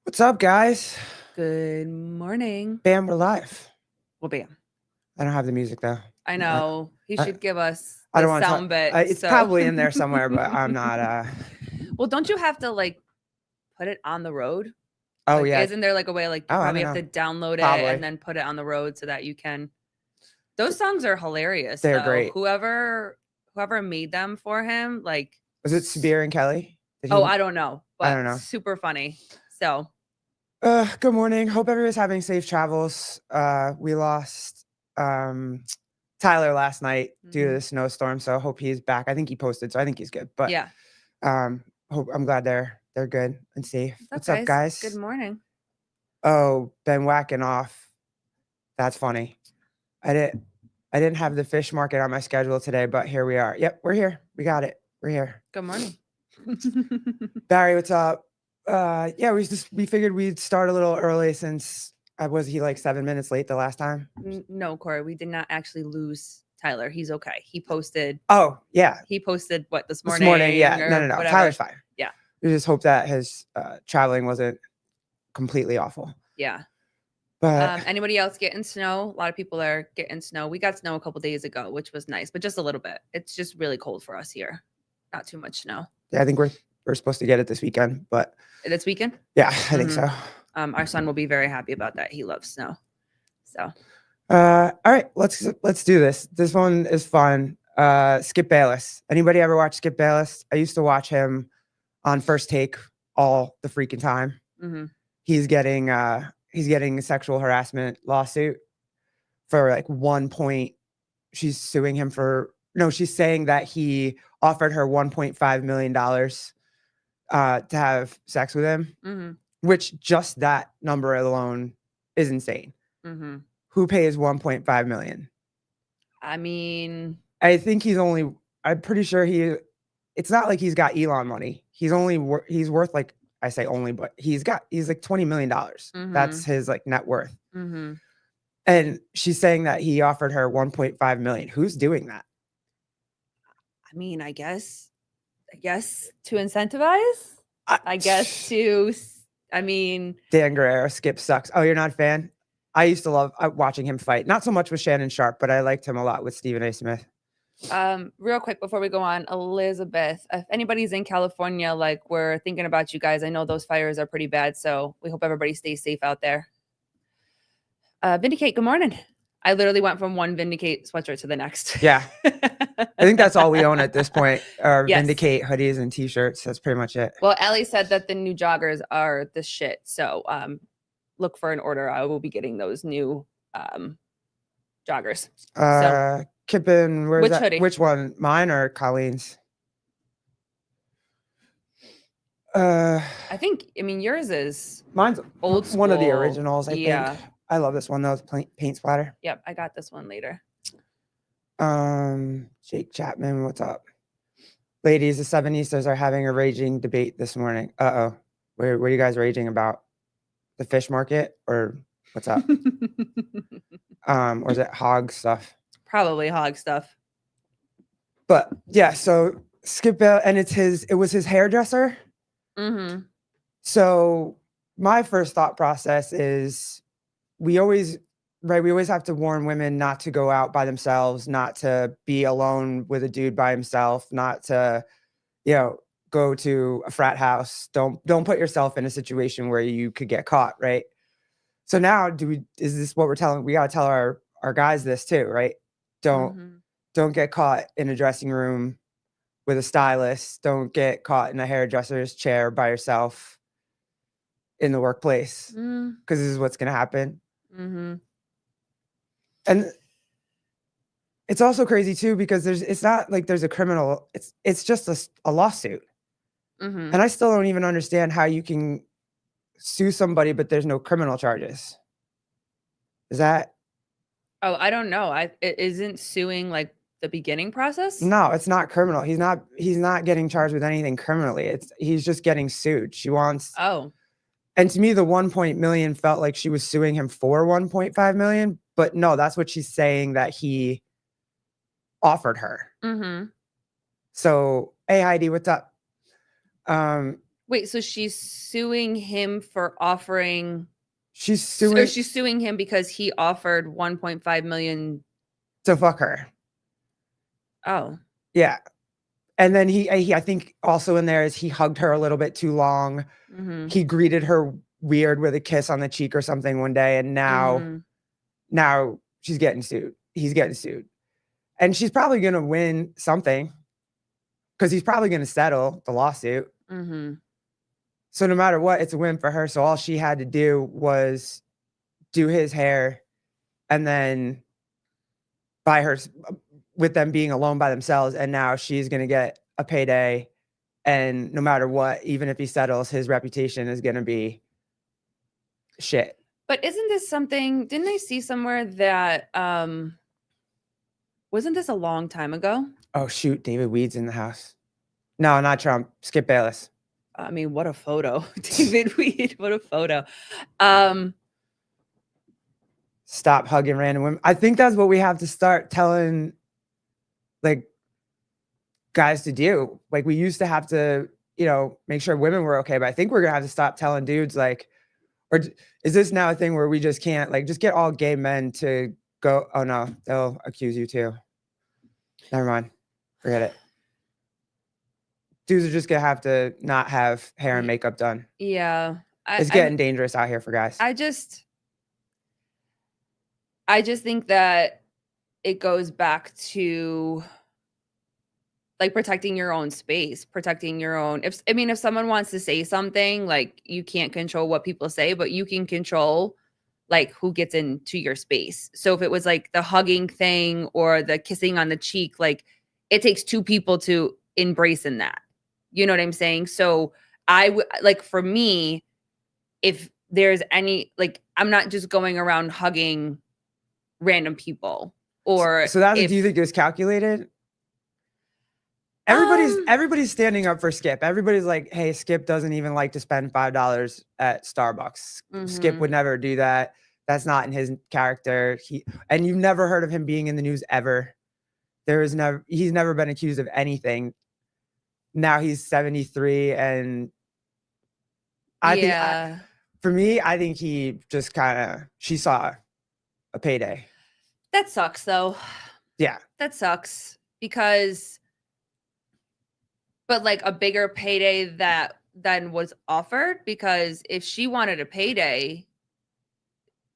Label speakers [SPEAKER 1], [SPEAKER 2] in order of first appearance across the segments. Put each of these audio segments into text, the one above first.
[SPEAKER 1] What's up, guys?
[SPEAKER 2] Good morning.
[SPEAKER 1] Bam, we're live.
[SPEAKER 2] Well, bam.
[SPEAKER 1] I don't have the music though.
[SPEAKER 2] I know. He
[SPEAKER 1] I,
[SPEAKER 2] should give us
[SPEAKER 1] I
[SPEAKER 2] the
[SPEAKER 1] don't want to talk.
[SPEAKER 2] sound bit.
[SPEAKER 1] It's probably in there somewhere, but I'm not.
[SPEAKER 2] Well, don't you have to put it on the road?
[SPEAKER 1] Oh yeah.
[SPEAKER 2] Isn't there a way you
[SPEAKER 1] I
[SPEAKER 2] probably
[SPEAKER 1] don't
[SPEAKER 2] have
[SPEAKER 1] know.
[SPEAKER 2] to download it
[SPEAKER 1] Probably.
[SPEAKER 2] and then put it on the road so that you can? Those songs are hilarious.
[SPEAKER 1] They're
[SPEAKER 2] though.
[SPEAKER 1] great.
[SPEAKER 2] Whoever made them for him,
[SPEAKER 1] was it Sabir and Kelly?
[SPEAKER 2] I don't know, but
[SPEAKER 1] I don't know.
[SPEAKER 2] super funny. So,
[SPEAKER 1] good morning. Hope everyone's having safe travels. We lost Tyler last night due to the snowstorm, so I hope he's back. I think he posted, so I think he's good. But
[SPEAKER 2] yeah,
[SPEAKER 1] I'm glad they're good and safe. What's up, guys?
[SPEAKER 2] Good morning.
[SPEAKER 1] Oh, been whacking off. That's funny. I didn't have the fish market on my schedule today, but here we are. Yep, we're here. We got it. We're here.
[SPEAKER 2] Good morning.
[SPEAKER 1] Barry, what's up? Yeah, we figured we'd start a little early since was he like 7 minutes late the last time?
[SPEAKER 2] No, Corey, we did not actually lose Tyler. He's okay. He posted.
[SPEAKER 1] Oh, yeah.
[SPEAKER 2] He posted what this morning?
[SPEAKER 1] This morning, yeah. No.
[SPEAKER 2] Whatever.
[SPEAKER 1] Tyler's fine.
[SPEAKER 2] Yeah.
[SPEAKER 1] We just hope that his traveling wasn't completely awful.
[SPEAKER 2] Yeah.
[SPEAKER 1] But
[SPEAKER 2] anybody else getting snow? A lot of people are getting snow. We got snow a couple days ago, which was nice, but just a little bit. It's just really cold for us here. Not too much snow.
[SPEAKER 1] Yeah, I think we're supposed to get it this weekend, but
[SPEAKER 2] this weekend?
[SPEAKER 1] Yeah, I think so.
[SPEAKER 2] Our son will be very happy about that. He loves snow. So
[SPEAKER 1] all right, let's do this. This one is fun. Skip Bayless. Anybody ever watch Skip Bayless? I used to watch him on First Take all the freaking time. He's getting a sexual harassment lawsuit for like 1 point. She's suing him for she's saying that he offered her $1.5 million to have sex with him, which just that number alone is insane. Who pays 1.5 million?
[SPEAKER 2] I mean,
[SPEAKER 1] I think I'm pretty sure it's not like he's got Elon money. He's worth like, I say only, but he's like $20 million. That's his like net worth. And she's saying that he offered her 1.5 million. Who's doing that?
[SPEAKER 2] I mean, I guess to incentivize.
[SPEAKER 1] Dan Guerrero, Skip sucks. Oh, you're not a fan? I used to love watching him fight. Not so much with Shannon Sharp, but I liked him a lot with Stephen A. Smith.
[SPEAKER 2] Real quick before we go on, Elizabeth, if anybody's in California, we're thinking about you guys. I know those fires are pretty bad, so we hope everybody stays safe out there. Vindicate, good morning. I literally went from one Vindicate sweatshirt to the next.
[SPEAKER 1] Yeah. I think that's all we own at this point are Vindicate hoodies and t-shirts. That's pretty much it.
[SPEAKER 2] Well, Ellie said that the new joggers are the shit. So look for an order. I will be getting those new joggers.
[SPEAKER 1] Kippen, where's that?
[SPEAKER 2] Hoodie?
[SPEAKER 1] Which one? Mine or Colleen's?
[SPEAKER 2] I mean, yours is
[SPEAKER 1] mine's
[SPEAKER 2] old school.
[SPEAKER 1] One of the originals, I think. I love this one though. It's paint splatter.
[SPEAKER 2] Yep, I got this one later.
[SPEAKER 1] Jake Chapman, what's up? Ladies, the Sevenistas are having a raging debate this morning. What are you guys raging about? The fish market or what's up? Or is it hog stuff?
[SPEAKER 2] Probably hog stuff.
[SPEAKER 1] But yeah, so Skip and it was his hairdresser. So my first thought process is we always have to warn women not to go out by themselves, not to be alone with a dude by himself, not to, go to a frat house. Don't put yourself in a situation where you could get caught, right? So now is this what we're telling? We got to tell our guys this too, right? Don't get caught in a dressing room with a stylist. Don't get caught in a hairdresser's chair by yourself in the workplace, because this is what's going to happen. And it's also crazy too, because it's not like there's a criminal, it's just a lawsuit. And I still don't even understand how you can sue somebody, but there's no criminal charges. Is that?
[SPEAKER 2] Oh, I don't know. It isn't suing the beginning process?
[SPEAKER 1] No, it's not criminal. He's not getting charged with anything criminally. He's just getting sued. She wants.
[SPEAKER 2] Oh.
[SPEAKER 1] And to me, the 1 million felt like she was suing him for 1.5 million, but no, that's what she's saying that he offered her. So, hey Heidi, what's up?
[SPEAKER 2] Wait, so she's suing him for offering,
[SPEAKER 1] She's
[SPEAKER 2] or
[SPEAKER 1] suing
[SPEAKER 2] she's suing him because he offered 1.5 million.
[SPEAKER 1] to fuck her.
[SPEAKER 2] Oh,
[SPEAKER 1] Yeah. And then he I think also in there is he hugged her a little bit too long.
[SPEAKER 2] mm-hmm.
[SPEAKER 1] He greeted her weird with a kiss on the cheek or something one day, and now she's getting sued. He's getting sued. And she's probably gonna win something because he's probably gonna settle the lawsuit.
[SPEAKER 2] Mm-hmm.
[SPEAKER 1] So no matter what, it's a win for her. So all she had to do was do his hair and then buy her with them being alone by themselves. And now she's gonna get a payday. And no matter what, even if he settles, his reputation is gonna be shit.
[SPEAKER 2] But isn't this something, didn't I see somewhere that wasn't this a long time ago?
[SPEAKER 1] Oh shoot, David Weed's in the house. No, not Trump. Skip Bayless.
[SPEAKER 2] I mean, what a photo. David Weed, what a photo. Um
[SPEAKER 1] Stop hugging random women. I think that's what we have to start telling like guys to do. Like we used to have to, make sure women were okay, but I think we're gonna have to stop telling dudes like, is this now a thing where we just can't like just get all gay men to go? Oh no, they'll accuse you too. Never mind. Forget it. Dudes are just gonna have to not have hair and makeup done.
[SPEAKER 2] yeah.
[SPEAKER 1] It's getting dangerous out here for guys.
[SPEAKER 2] I just think that it goes back to like protecting your own space, protecting your own, if someone wants to say something, like you can't control what people say, but you can control like who gets into your space. So if it was like the hugging thing or the kissing on the cheek, like it takes two people to embrace in that. You know what I'm saying? So like for me, if there's any, like, I'm not just going around hugging random people or
[SPEAKER 1] so do you think it was calculated? Everybody's standing up for Skip. Everybody's like, hey, Skip doesn't even like to spend $5 at Starbucks. Skip would never do that. That's not in his character. And you've never heard of him being in the news ever. He's never been accused of anything. Now he's 73 and for me, I think he just she saw a payday.
[SPEAKER 2] That sucks though.
[SPEAKER 1] Yeah.
[SPEAKER 2] That sucks because, but like a bigger payday that then was offered, because if she wanted a payday,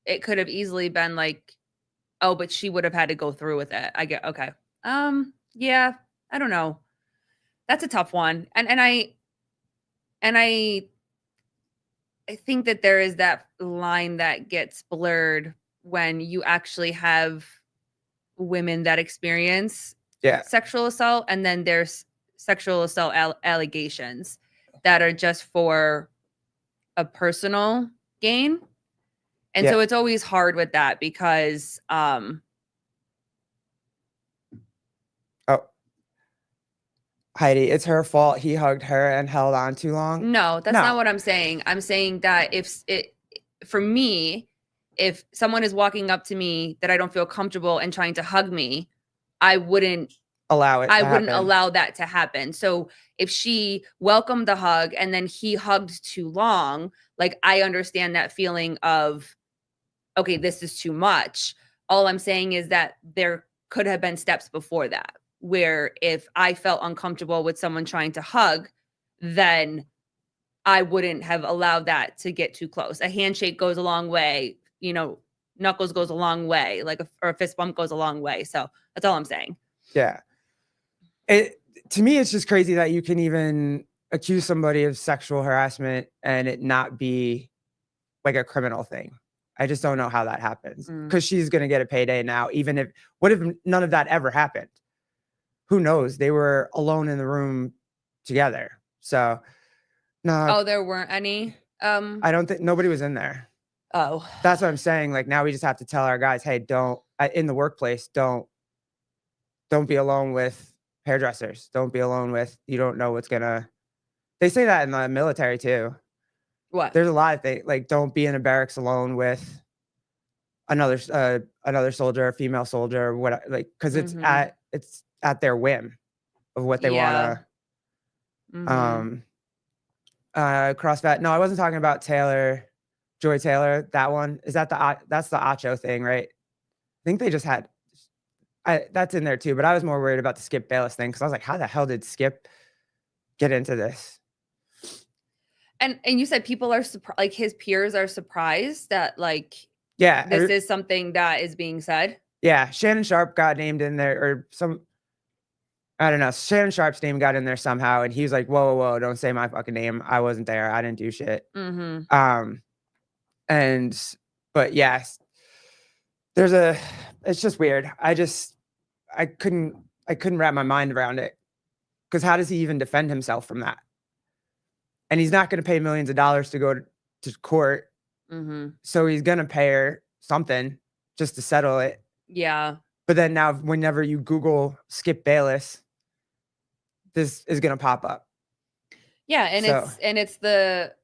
[SPEAKER 2] it could have easily been like, oh, but she would have had to go through with it. I get, okay. Yeah, I don't know. That's a tough one. And I think that there is that line that gets blurred when you actually have women that experience sexual assault, and then there's sexual assault allegations that are just for a personal gain. And so it's always hard with that because
[SPEAKER 1] Heidi, it's her fault he hugged her and held on too long.
[SPEAKER 2] No, that's not what I'm saying. I'm saying that for me, if someone is walking up to me that I don't feel comfortable and trying to hug me, I wouldn't
[SPEAKER 1] allow it.
[SPEAKER 2] I wouldn't allow that to happen. So if she welcomed the hug and then he hugged too long, like I understand that feeling of, okay, this is too much. All I'm saying is that there could have been steps before that, where if I felt uncomfortable with someone trying to hug, then I wouldn't have allowed that to get too close. A handshake goes a long way, knuckles goes a long way, or a fist bump goes a long way. So that's all I'm saying.
[SPEAKER 1] Yeah. To me, it's just crazy that you can even accuse somebody of sexual harassment and it not be like a criminal thing. I just don't know how that happens, because she's going to get a payday now. What if none of that ever happened? Who knows? They were alone in the room together. So no.
[SPEAKER 2] Oh, there weren't any.
[SPEAKER 1] I don't think nobody was in there.
[SPEAKER 2] Oh,
[SPEAKER 1] that's what I'm saying. Like now we just have to tell our guys, hey, don't in the workplace, don't be alone with hairdressers. Don't be alone with, you don't know what's gonna. They say that in the military too.
[SPEAKER 2] What?
[SPEAKER 1] There's a lot of things, like don't be in a barracks alone with another soldier, a female soldier, or what, like, because it's at their whim of what they want to. CrossFit. No, I wasn't talking about Joy Taylor, that one. Is that that's the Acho thing, right? I think they just had that's in there too, but I was more worried about the Skip Bayless thing because I was like, how the hell did Skip get into this?
[SPEAKER 2] And you said people are like his peers are surprised that like
[SPEAKER 1] Yeah,
[SPEAKER 2] this is something that is being said.
[SPEAKER 1] yeah. Shannon Sharp got named in there, or I don't know. Shannon Sharp's name got in there somehow, and he was like, "Whoa, whoa, whoa! Don't say my fucking name. I wasn't there. I didn't do shit."
[SPEAKER 2] Mhm.
[SPEAKER 1] And but yes, it's just weird. I couldn't wrap my mind around it because how does he even defend himself from that? And he's not going to pay millions of dollars to go to court,
[SPEAKER 2] Mhm.
[SPEAKER 1] so he's going to pay her something just to settle it.
[SPEAKER 2] Yeah.
[SPEAKER 1] But then now, whenever you Google Skip Bayless, this is going to pop up.
[SPEAKER 2] Yeah, and
[SPEAKER 1] So
[SPEAKER 2] it's the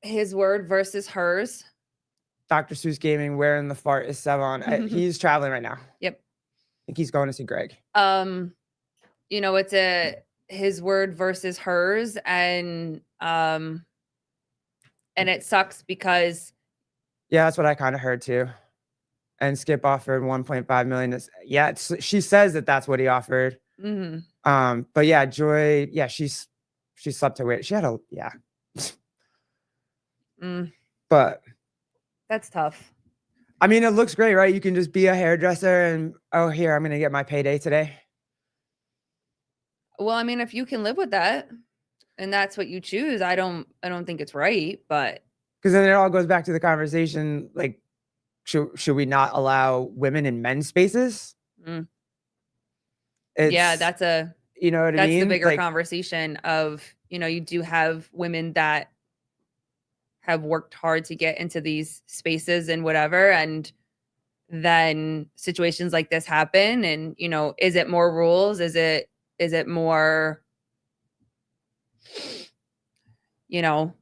[SPEAKER 2] his word versus hers.
[SPEAKER 1] Dr. Seuss Gaming, wearing the fart is Sevon. He's traveling right now.
[SPEAKER 2] Yep.
[SPEAKER 1] I think he's going to see Greg.
[SPEAKER 2] You know, it's his word versus hers, and it sucks because
[SPEAKER 1] Yeah, that's what I kind of heard too. And Skip offered 1.5 million. Yeah, she says that that's what he offered.
[SPEAKER 2] Mhm.
[SPEAKER 1] But yeah, Joy, yeah, she slept her way. She had yeah. But
[SPEAKER 2] That's tough.
[SPEAKER 1] I mean, it looks great, right? You can just be a hairdresser and oh, here, I'm gonna get my payday today.
[SPEAKER 2] Well, I mean, if you can live with that and that's what you choose, I don't think it's right, but
[SPEAKER 1] Because then it all goes back to the conversation, like, should we not allow women in men's spaces?
[SPEAKER 2] yeah,
[SPEAKER 1] It's you know what I
[SPEAKER 2] that's the
[SPEAKER 1] mean?
[SPEAKER 2] bigger
[SPEAKER 1] Like,
[SPEAKER 2] conversation of, you know, you do have women that have worked hard to get into these spaces and whatever, and then situations like this happen, and, you know, is it more rules? Is it more, you know?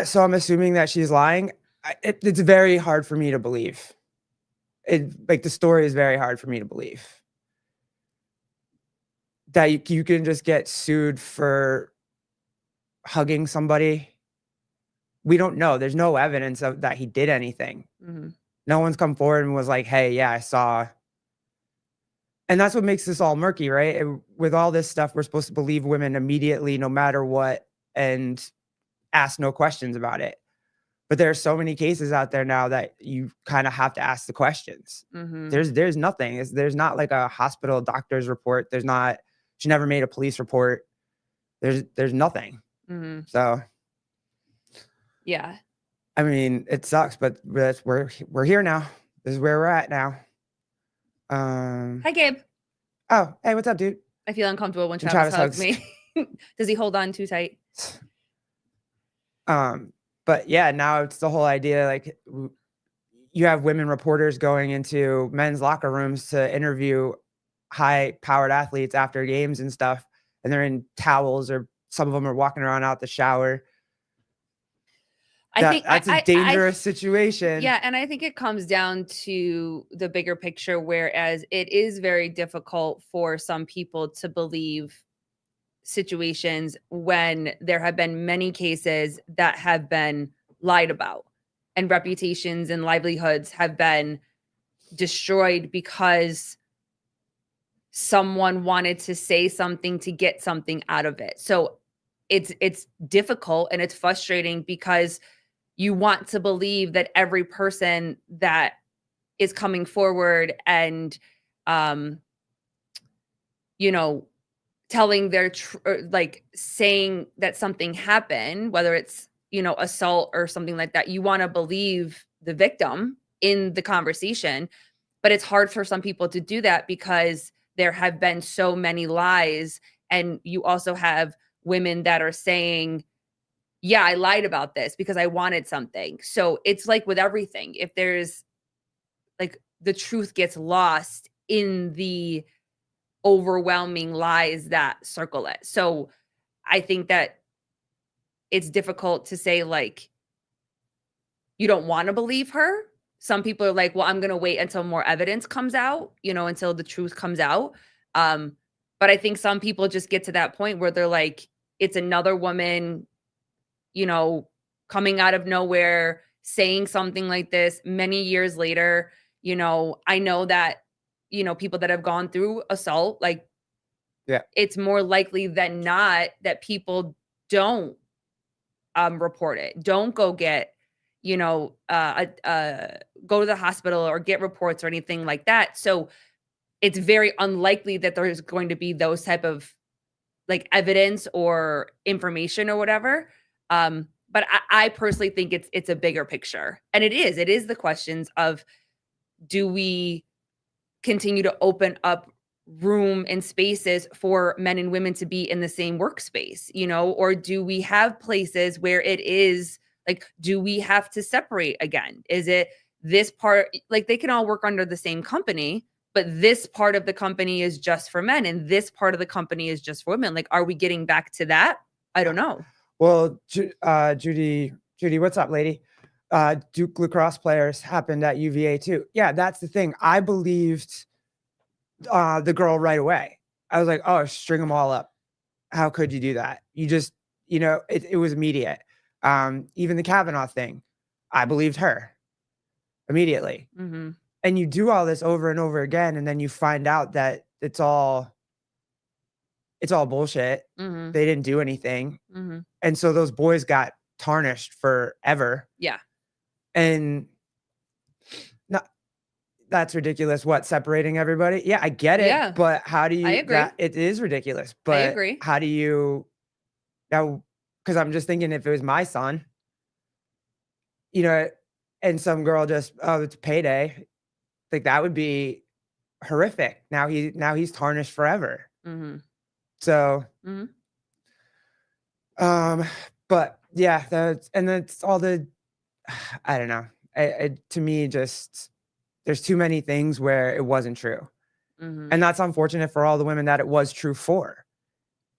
[SPEAKER 1] so I'm assuming that she's lying. It's very hard for me to believe. Like the story is very hard for me to believe that you can just get sued for hugging somebody. We don't know. There's no evidence of that he did anything.
[SPEAKER 2] Mhm.
[SPEAKER 1] No one's come forward and was like, "Hey, yeah, I saw." And that's what makes this all murky, right? With all this stuff, we're supposed to believe women immediately, no matter what, and ask no questions about it. But there are so many cases out there now that you kind of have to ask the questions.
[SPEAKER 2] Mhm.
[SPEAKER 1] There's nothing. There's not like a hospital doctor's report. There's not. She never made a police report. There's nothing.
[SPEAKER 2] Mhm.
[SPEAKER 1] So
[SPEAKER 2] Yeah.
[SPEAKER 1] I mean, it sucks, but we're here now. This is where we're at now.
[SPEAKER 2] Hi, Gabe.
[SPEAKER 1] Oh, hey, what's up, dude?
[SPEAKER 2] I feel uncomfortable when
[SPEAKER 1] And
[SPEAKER 2] Travis hugs
[SPEAKER 1] Travis
[SPEAKER 2] me. Does he hold on too tight?
[SPEAKER 1] But yeah, now it's the whole idea, like, you have women reporters going into men's locker rooms to interview high-powered athletes after games and stuff, and they're in towels, or some of them are walking around out the shower.
[SPEAKER 2] I think
[SPEAKER 1] That's a dangerous situation.
[SPEAKER 2] Yeah, and I think it comes down to the bigger picture, whereas it is very difficult for some people to believe situations when there have been many cases that have been lied about, and reputations and livelihoods have been destroyed because someone wanted to say something to get something out of it. So it's difficult and it's frustrating because you want to believe that every person that is coming forward and you know, telling their like saying that something happened, whether it's, you know, assault or something like that, you want to believe the victim in the conversation. But it's hard for some people to do that because there have been so many lies, and you also have women that are saying, yeah, I lied about this because I wanted something. So it's like with everything, if there's like the truth gets lost in the overwhelming lies that circle it. So I think that it's difficult to say, like, you don't want to believe her. Some people are like, well, I'm going to wait until more evidence comes out, you know, until the truth comes out. But I think some people just get to that point where they're like, it's another woman, you know, coming out of nowhere, saying something like this many years later. You know, I know that, you know, people that have gone through assault, like,
[SPEAKER 1] Yeah.
[SPEAKER 2] it's more likely than not that people don't report it. Don't go get, you know, go to the hospital or get reports or anything like that. So it's very unlikely that there's going to be those type of like evidence or information or whatever. But I personally think it's a bigger picture, and it is. It is the questions of, do we continue to open up room and spaces for men and women to be in the same workspace, you know, or do we have places where it is like, do we have to separate again? Is it this part, like they can all work under the same company, but this part of the company is just for men and this part of the company is just for women? Like, are we getting back to that? I don't know.
[SPEAKER 1] Well, Judy, what's up, lady? Duke lacrosse players happened at UVA too. Yeah, that's the thing. I believed the girl right away. I was like, oh, string them all up. How could you do that? You just, it was immediate. Even the Kavanaugh thing, I believed her immediately.
[SPEAKER 2] Mm-hmm.
[SPEAKER 1] And you do all this over and over again, and then you find out that it's all bullshit.
[SPEAKER 2] Mm-hmm.
[SPEAKER 1] They didn't do anything.
[SPEAKER 2] Mm-hmm.
[SPEAKER 1] And so those boys got tarnished forever.
[SPEAKER 2] Yeah.
[SPEAKER 1] And that's ridiculous. What, separating everybody? Yeah, I get it.
[SPEAKER 2] Yeah,
[SPEAKER 1] but how do you?
[SPEAKER 2] I agree.
[SPEAKER 1] It is ridiculous.
[SPEAKER 2] I
[SPEAKER 1] But
[SPEAKER 2] agree.
[SPEAKER 1] how do you now? Because I'm just thinking, if it was my son, and some girl just, oh, it's payday, like that would be horrific. Now he's tarnished forever.
[SPEAKER 2] Mm-hmm.
[SPEAKER 1] So,
[SPEAKER 2] Mm-hmm.
[SPEAKER 1] but yeah, that's all the, I don't know. To me, just there's too many things where it wasn't true.
[SPEAKER 2] Mm-hmm.
[SPEAKER 1] And that's unfortunate for all the women that it was true for.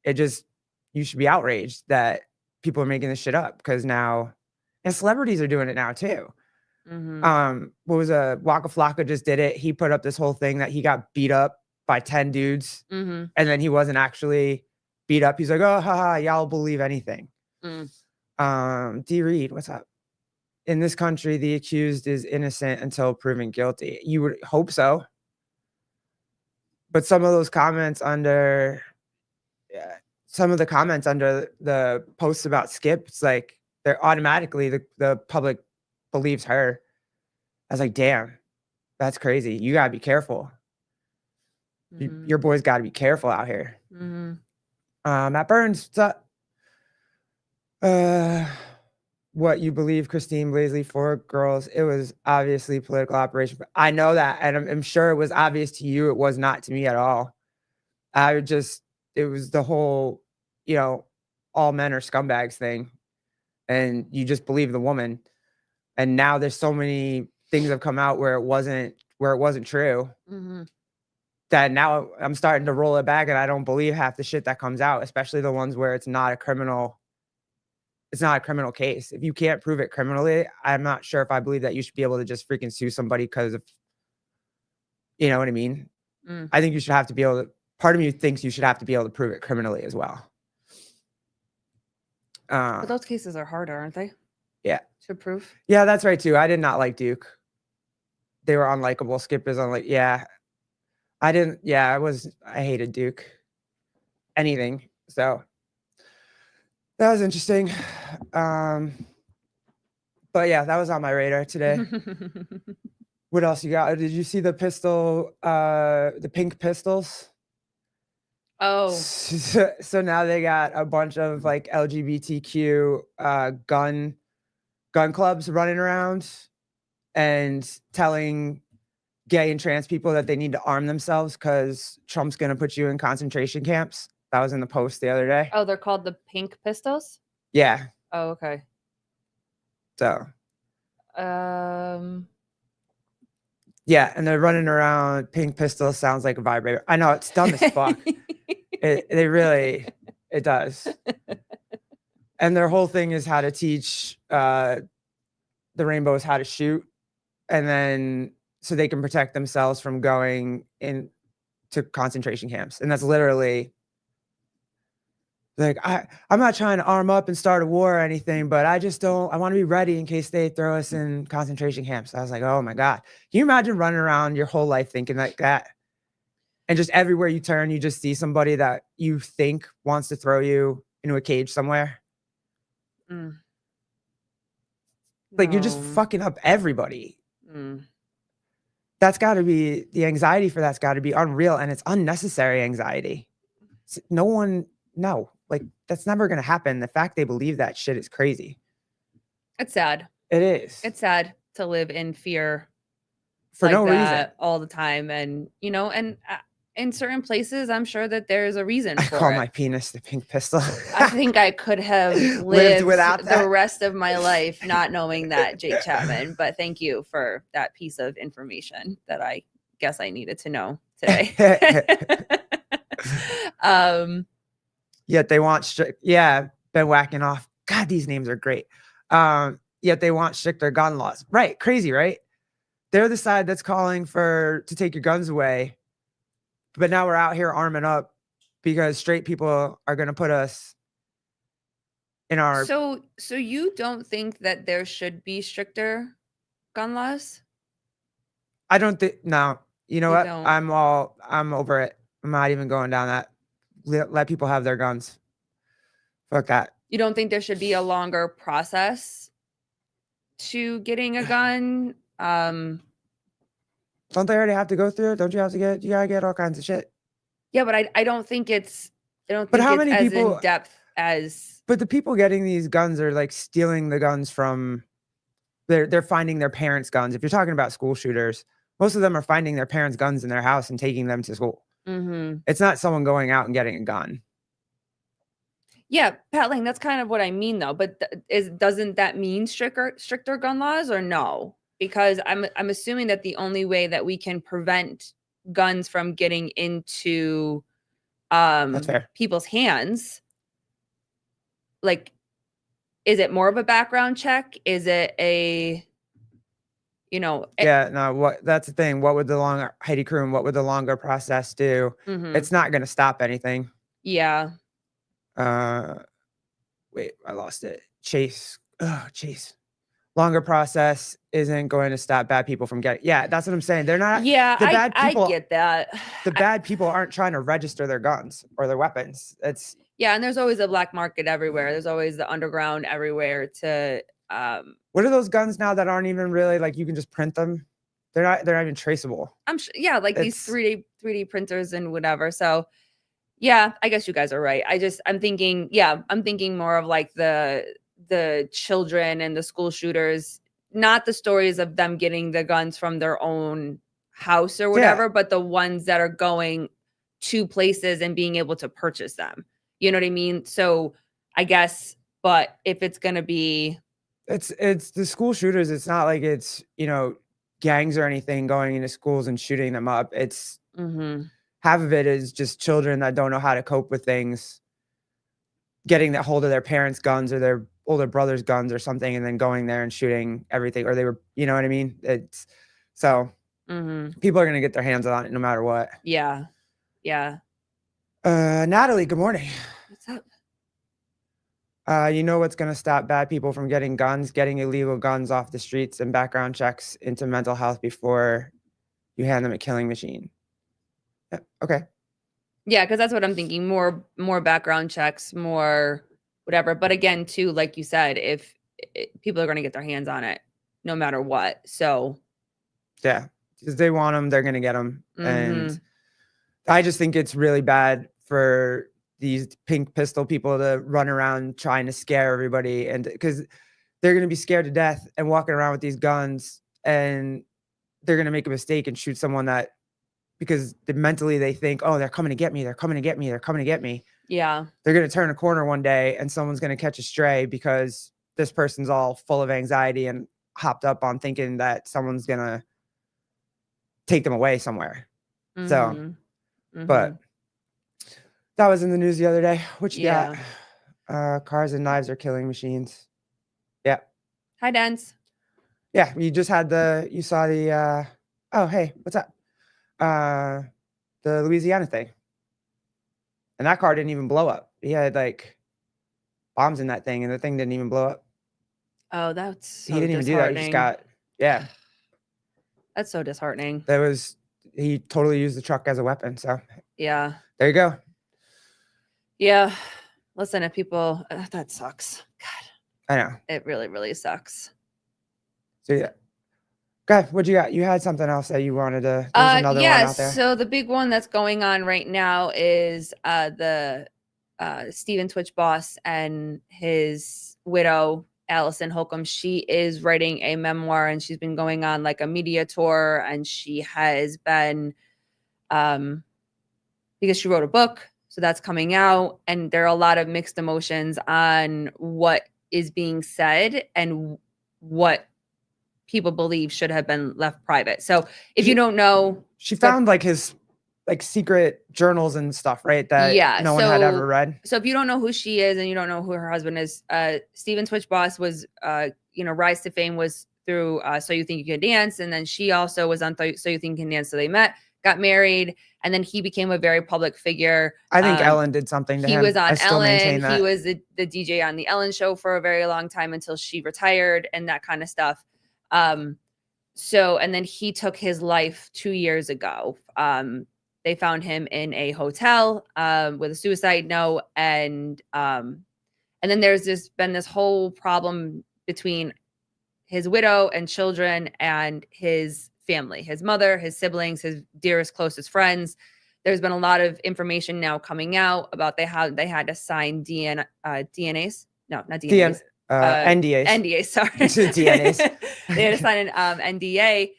[SPEAKER 1] You should be outraged that people are making this shit up, because now, and celebrities are doing it now too.
[SPEAKER 2] Mm-hmm.
[SPEAKER 1] What was Waka Flocka just did it. He put up this whole thing that he got beat up by 10 dudes.
[SPEAKER 2] Mm-hmm.
[SPEAKER 1] And then he wasn't actually beat up. He's like, oh, haha, y'all believe anything. D. Reed, what's up? In this country, the accused is innocent until proven guilty. You would hope so. But some of those comments under, the posts about Skip, it's like they're automatically, the public believes her. I was like, damn, that's crazy. You gotta be careful.
[SPEAKER 2] Mm-hmm.
[SPEAKER 1] Your boys gotta be careful out here.
[SPEAKER 2] Mm-hmm.
[SPEAKER 1] Matt Burns, what's up? What you believe Christine Blasey for girls? It was obviously political operation. But I know that, and I'm sure it was obvious to you. It was not to me at all. It was the whole, all men are scumbags thing, and you just believe the woman. And now there's so many things have come out where it wasn't true.
[SPEAKER 2] Mm-hmm.
[SPEAKER 1] That now I'm starting to roll it back, and I don't believe half the shit that comes out, especially the ones where it's not a criminal case. If you can't prove it criminally, I'm not sure if I believe that you should be able to just freaking sue somebody because of, you know what I mean? I think you should have to be able to, part of me thinks you should have to be able to prove it criminally as well.
[SPEAKER 2] But those cases are harder, aren't they?
[SPEAKER 1] Yeah.
[SPEAKER 2] To prove?
[SPEAKER 1] Yeah, that's right too. I did not like Duke. They were unlikable. Skip is yeah. I hated Duke. Anything. So that was interesting. But yeah, that was on my radar today. What else you got? Did you see the pink pistols?
[SPEAKER 2] Oh.
[SPEAKER 1] So now they got a bunch of like LGBTQ gun clubs running around and telling gay and trans people that they need to arm themselves because Trump's going to put you in concentration camps. That was in the Post the other day.
[SPEAKER 2] Oh, they're called the Pink Pistols?
[SPEAKER 1] Yeah.
[SPEAKER 2] Oh, okay.
[SPEAKER 1] So.
[SPEAKER 3] Yeah, and they're running around. Pink pistol sounds like a vibrator. I know, it's dumb as fuck. It does. And their whole thing is how to teach the rainbows how to shoot, and then so they can protect themselves from going in to concentration camps. And that's literally Like, I'm not trying to arm up and start a war or anything, but I want to be ready in case they throw us in concentration camps. I was like, oh my God. Can you imagine running around your whole life thinking like that? And just everywhere you turn, you just see somebody that you think wants to throw you into a cage somewhere.
[SPEAKER 2] Mm.
[SPEAKER 3] Like, you're just
[SPEAKER 2] No.
[SPEAKER 3] fucking up everybody.
[SPEAKER 2] Mm.
[SPEAKER 3] That's got to be, the anxiety for that's got to be unreal, and it's unnecessary anxiety. No, like, that's never going to happen. The fact they believe that shit is crazy.
[SPEAKER 2] It's sad.
[SPEAKER 3] It is.
[SPEAKER 2] It's sad to live in fear
[SPEAKER 3] For
[SPEAKER 2] like
[SPEAKER 3] no reason.
[SPEAKER 2] that all the time. And, you know, and in certain places, I'm sure that there's a reason
[SPEAKER 3] I
[SPEAKER 2] for
[SPEAKER 3] call
[SPEAKER 2] it.
[SPEAKER 3] my penis the pink pistol.
[SPEAKER 2] I think I could have
[SPEAKER 3] Lived
[SPEAKER 2] lived
[SPEAKER 3] without
[SPEAKER 2] the
[SPEAKER 3] that.
[SPEAKER 2] rest of my life not knowing that, Jake Chapman. But thank you for that piece of information that I guess I needed to know today.
[SPEAKER 3] Yet they want been whacking off. God, these names are great. Yet they want stricter gun laws. Right, crazy, right? They're the side that's calling to take your guns away. But now we're out here arming up because straight people are going to put us in our.
[SPEAKER 2] So you don't think that there should be stricter gun laws?
[SPEAKER 3] I don't think. No, you know
[SPEAKER 2] You
[SPEAKER 3] what?
[SPEAKER 2] don't.
[SPEAKER 3] I'm over it. I'm not even going down that. Let people have their guns. Fuck that.
[SPEAKER 2] You don't think there should be a longer process to getting a gun?
[SPEAKER 3] Don't they already have to go through it? Don't you have to you gotta get all kinds of shit.
[SPEAKER 2] Yeah, but I don't think it's
[SPEAKER 3] But how many
[SPEAKER 2] as
[SPEAKER 3] people-
[SPEAKER 2] in depth as
[SPEAKER 3] But the people getting these guns are like stealing the guns from. They're finding their parents' guns. If you're talking about school shooters, most of them are finding their parents' guns in their house and taking them to school.
[SPEAKER 2] Mhm.
[SPEAKER 3] It's not someone going out and getting a gun.
[SPEAKER 2] Yeah, Pat Lang, that's kind of what I mean though. But doesn't that mean stricter gun laws or no? Because I'm assuming that the only way that we can prevent guns from getting into
[SPEAKER 3] That's fair.
[SPEAKER 2] people's hands, like, is it more of a background check? Is it a, you know?
[SPEAKER 3] Yeah, no, that's the thing. What would the longer Heidi Kroon, what would the longer process do?
[SPEAKER 2] Mhm.
[SPEAKER 3] It's not going to stop anything.
[SPEAKER 2] Yeah.
[SPEAKER 3] Wait, I lost it. Chase. Oh, Chase. Longer process isn't going to stop bad people from getting. Yeah, that's what I'm saying. They're not.
[SPEAKER 2] Yeah,
[SPEAKER 3] the bad people,
[SPEAKER 2] I get that.
[SPEAKER 3] The bad people aren't trying to register their guns or their weapons. It's.
[SPEAKER 2] Yeah, and there's always a black market everywhere. There's always the underground everywhere to
[SPEAKER 3] What are those guns now that aren't even really like you can just print them? They're not even traceable.
[SPEAKER 2] I'm sure, yeah, like these
[SPEAKER 3] It's-
[SPEAKER 2] 3D printers and whatever. So yeah, I guess you guys are right. I'm thinking more of like the children and the school shooters, not the stories of them getting the guns from their own house or whatever, but the ones that are going to places and being able to purchase them. You know what I mean? So I guess, but if it's going to be,
[SPEAKER 3] it's the school shooters. It's not like it's, gangs or anything going into schools and shooting them up. It's half of it is just children that don't know how to cope with things, getting that hold of their parents' guns or their older brother's guns or something, and then going there and shooting everything. Or they were, you know what I mean? It's so people are going to get their hands on it no matter what.
[SPEAKER 2] Yeah. Yeah.
[SPEAKER 3] Natalie, good morning.
[SPEAKER 2] What's up?
[SPEAKER 3] You know what's going to stop bad people from getting guns, getting illegal guns off the streets and background checks into mental health before you hand them a killing machine. Yeah, okay.
[SPEAKER 2] Yeah, because that's what I'm thinking. More background checks, more whatever. But again, too, like you said, if people are going to get their hands on it, no matter what. So
[SPEAKER 3] yeah, because they want them, they're going to get them. And I just think it's really bad for these pink pistol people to run around trying to scare everybody, and because they're going to be scared to death and walking around with these guns, and they're going to make a mistake and shoot someone that, because mentally they think, oh, they're coming to get me, they're coming to get me, they're coming to get me.
[SPEAKER 2] Yeah.
[SPEAKER 3] They're going to turn a corner one day and someone's going to catch a stray because this person's all full of anxiety and hopped up on thinking that someone's going to take them away somewhere. So, but that was in the news the other day. What you got? Cars and knives are killing machines. Yeah.
[SPEAKER 2] Hi, Dance.
[SPEAKER 3] Yeah. You saw the, oh, hey, what's up? The Louisiana thing. And that car didn't even blow up. he had like bombs in that thing, and the thing didn't even blow up.
[SPEAKER 2] Oh, that's so
[SPEAKER 3] He didn't even do that. He just got, yeah.
[SPEAKER 2] That's so disheartening.
[SPEAKER 3] He totally used the truck as a weapon. So
[SPEAKER 2] Yeah.
[SPEAKER 3] there you go.
[SPEAKER 2] Yeah. Listen, if people, that sucks. God,
[SPEAKER 3] I know.
[SPEAKER 2] it really, really sucks.
[SPEAKER 3] So yeah. God, what you got? You had something else that you wanted to, there's another one out there.
[SPEAKER 2] So the big one that's going on right now is the Stephen Twitch boss and his widow, Allison Holcomb. She is writing a memoir, and she's been going on like a media tour, and she has been because she wrote a book, so that's coming out, and there are a lot of mixed emotions on what is being said and what people believe should have been left private. So if you don't know,
[SPEAKER 3] she found like his like secret journals and stuff, right? That no one had ever read.
[SPEAKER 2] So if you don't know who she is and you don't know who her husband is, Stephen Twitch boss was, rise to fame was through So You Think You Can Dance. And then she also was on So You Think You Can Dance. So they met, got married, and then he became a very public figure.
[SPEAKER 3] I think Ellen did something to him.
[SPEAKER 2] He was on
[SPEAKER 3] Ellen.
[SPEAKER 2] He was the DJ on the Ellen show for a very long time until she retired and that kind of stuff. And then he took his life 2 years ago. They found him in a hotel with a suicide note, and then there's been this whole problem between his widow and children and his family, his mother, his siblings, his dearest, closest friends. There's been a lot of information now coming out about how they had to sign DNAs. No, not DNAs. NDAs, sorry.
[SPEAKER 3] DNAs.
[SPEAKER 2] They had to sign an NDA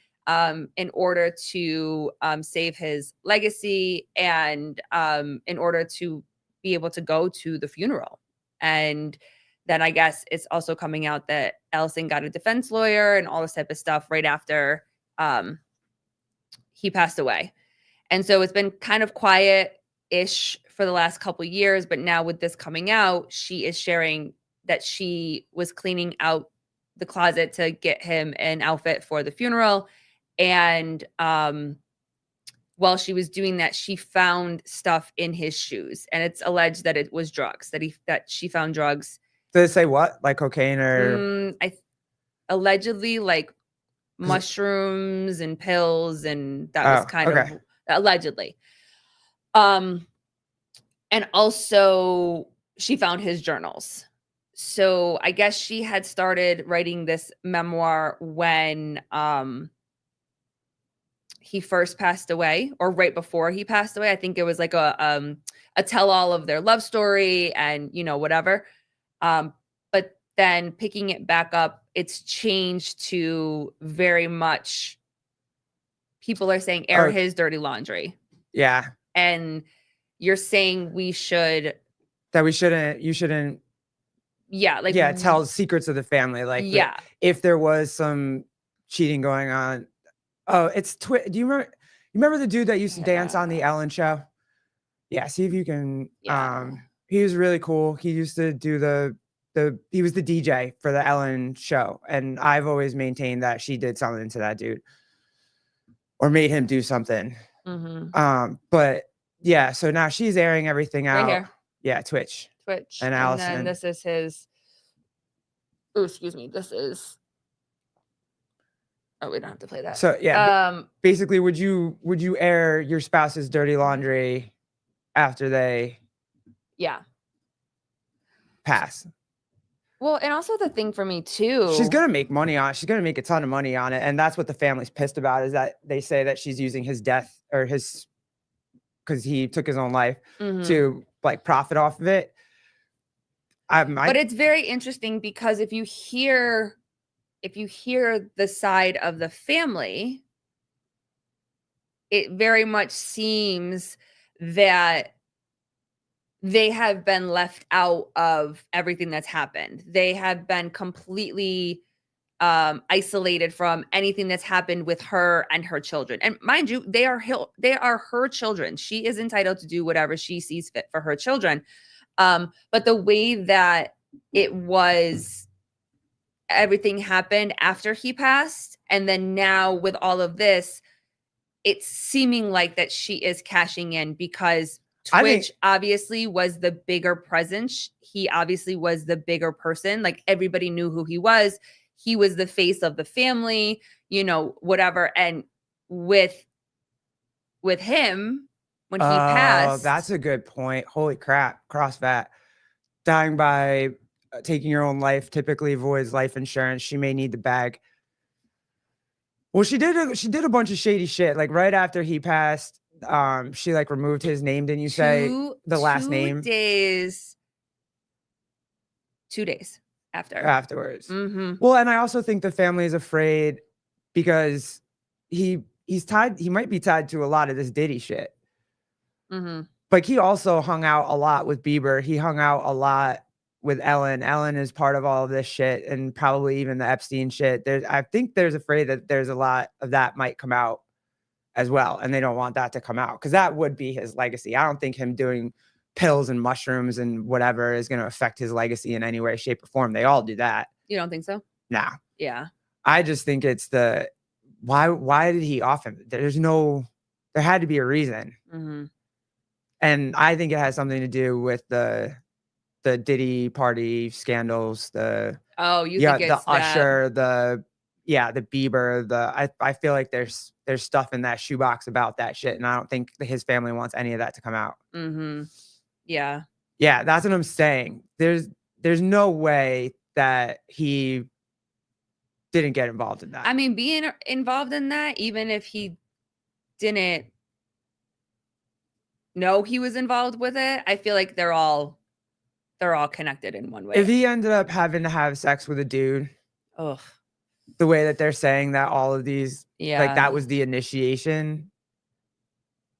[SPEAKER 2] in order to save his legacy and in order to be able to go to the funeral. And then I guess it's also coming out that Allison got a defense lawyer and all this type of stuff right after he passed away. And so it's been kind of quiet-ish for the last couple of years, but now with this coming out, she is sharing that she was cleaning out the closet to get him an outfit for the funeral. And while she was doing that, she found stuff in his shoes, and it's alleged that it was drugs, that she found drugs.
[SPEAKER 3] Did it say what? Like cocaine or?
[SPEAKER 2] Allegedly like mushrooms and pills, and that was kind of allegedly. And also she found his journals. So I guess she had started writing this memoir when he first passed away, or right before he passed away. I think it was like a tell-all of their love story and, whatever. But then picking it back up, it's changed to very much people are saying air his dirty laundry.
[SPEAKER 3] Yeah.
[SPEAKER 2] And you're saying you shouldn't.
[SPEAKER 3] Yeah. Tell secrets of the family. Like, if there was some cheating going on. Oh, it's do you remember the dude that used to dance on the Ellen show? Yeah. See if you can. Yeah. He was really cool. He used to do he was the DJ for the Ellen show. And I've always maintained that she did something to that dude or made him do something.
[SPEAKER 2] Mm-hmm.
[SPEAKER 3] But yeah, so now she's airing everything out.
[SPEAKER 2] Right here.
[SPEAKER 3] Yeah. Twitch.
[SPEAKER 2] And
[SPEAKER 3] Allison.
[SPEAKER 2] And then this is his. Oh, excuse me. This is. Oh, we don't have to play that.
[SPEAKER 3] So yeah. Basically, would you air your spouse's dirty laundry after they pass?
[SPEAKER 2] Well, and also the thing for me too,
[SPEAKER 3] she's gonna make money on it. She's gonna make a ton of money on it, and that's what the family's pissed about, is that they say that she's using his death or because he took his own life to like profit off of it. But
[SPEAKER 2] it's very interesting because if you hear the side of the family, it very much seems that they have been left out of everything that's happened. They have been completely isolated from anything that's happened with her and her children. And mind you, they are her children. She is entitled to do whatever she sees fit for her children. But the way that it was, everything happened after he passed, and then now with all of this, it's seeming like that she is cashing in because
[SPEAKER 1] I think-
[SPEAKER 2] Twitch obviously was the bigger presence. He obviously was the bigger person. Like everybody knew who he was. He was the face of the family, you know, whatever. And with him, when he passed,
[SPEAKER 1] that's a good point. Holy crap. CrossFit. Dying by taking your own life typically avoids life insurance. She may need the bag. Well, she did a bunch of shady shit. Like right after he passed, she like removed his name, didn't you say? The last name?
[SPEAKER 2] 2 days after.
[SPEAKER 1] Afterwards.
[SPEAKER 2] Mm-hmm.
[SPEAKER 1] Well, and I also think the family is afraid because he's tied, he might be tied to a lot of this Diddy shit.
[SPEAKER 2] Mm-hmm.
[SPEAKER 1] But he also hung out a lot with Bieber. He hung out a lot with Ellen. Ellen is part of all of this shit and probably even the Epstein shit. I think there's afraid that there's a lot of that might come out as well. And they don't want that to come out because that would be his legacy. I don't think him doing pills and mushrooms and whatever is going to affect his legacy in any way, shape, or form. They all do that.
[SPEAKER 2] You don't think so?
[SPEAKER 1] Nah.
[SPEAKER 2] Yeah.
[SPEAKER 1] I just think it's why did he off him? There had to be a reason.
[SPEAKER 2] Mm-hmm.
[SPEAKER 1] And I think it has something to do with the Diddy party scandals, think it's the Usher, the Bieber, I feel like there's stuff in that shoebox about that shit. And I don't think his family wants any of that to come out.
[SPEAKER 2] Mm-hmm. Yeah.
[SPEAKER 1] Yeah, that's what I'm saying. There's no way that he didn't get involved in that.
[SPEAKER 2] I mean, being involved in that, even if he didn't know he was involved with it, I feel like they're all connected in one way.
[SPEAKER 1] If he ended up having to have sex with a dude,
[SPEAKER 2] ugh,
[SPEAKER 1] the way that they're saying that all of these,
[SPEAKER 2] yeah,
[SPEAKER 1] like that was the initiation,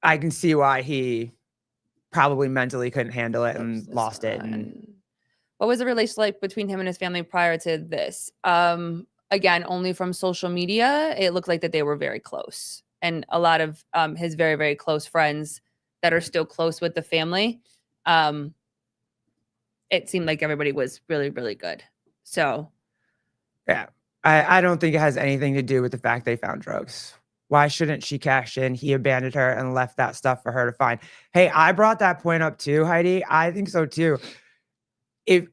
[SPEAKER 1] I can see why he probably mentally couldn't handle it and lost it. And
[SPEAKER 2] what was the relationship like between him and his family prior to this? Again, only from social media, it looked like that they were very close, and a lot of his very, very close friends that are still close with the family. It seemed like everybody was really, really good. So,
[SPEAKER 1] yeah, I don't think it has anything to do with the fact they found drugs. Why shouldn't she cash in? He abandoned her and left that stuff for her to find. Hey, I brought that point up too, Heidi. I think so too. If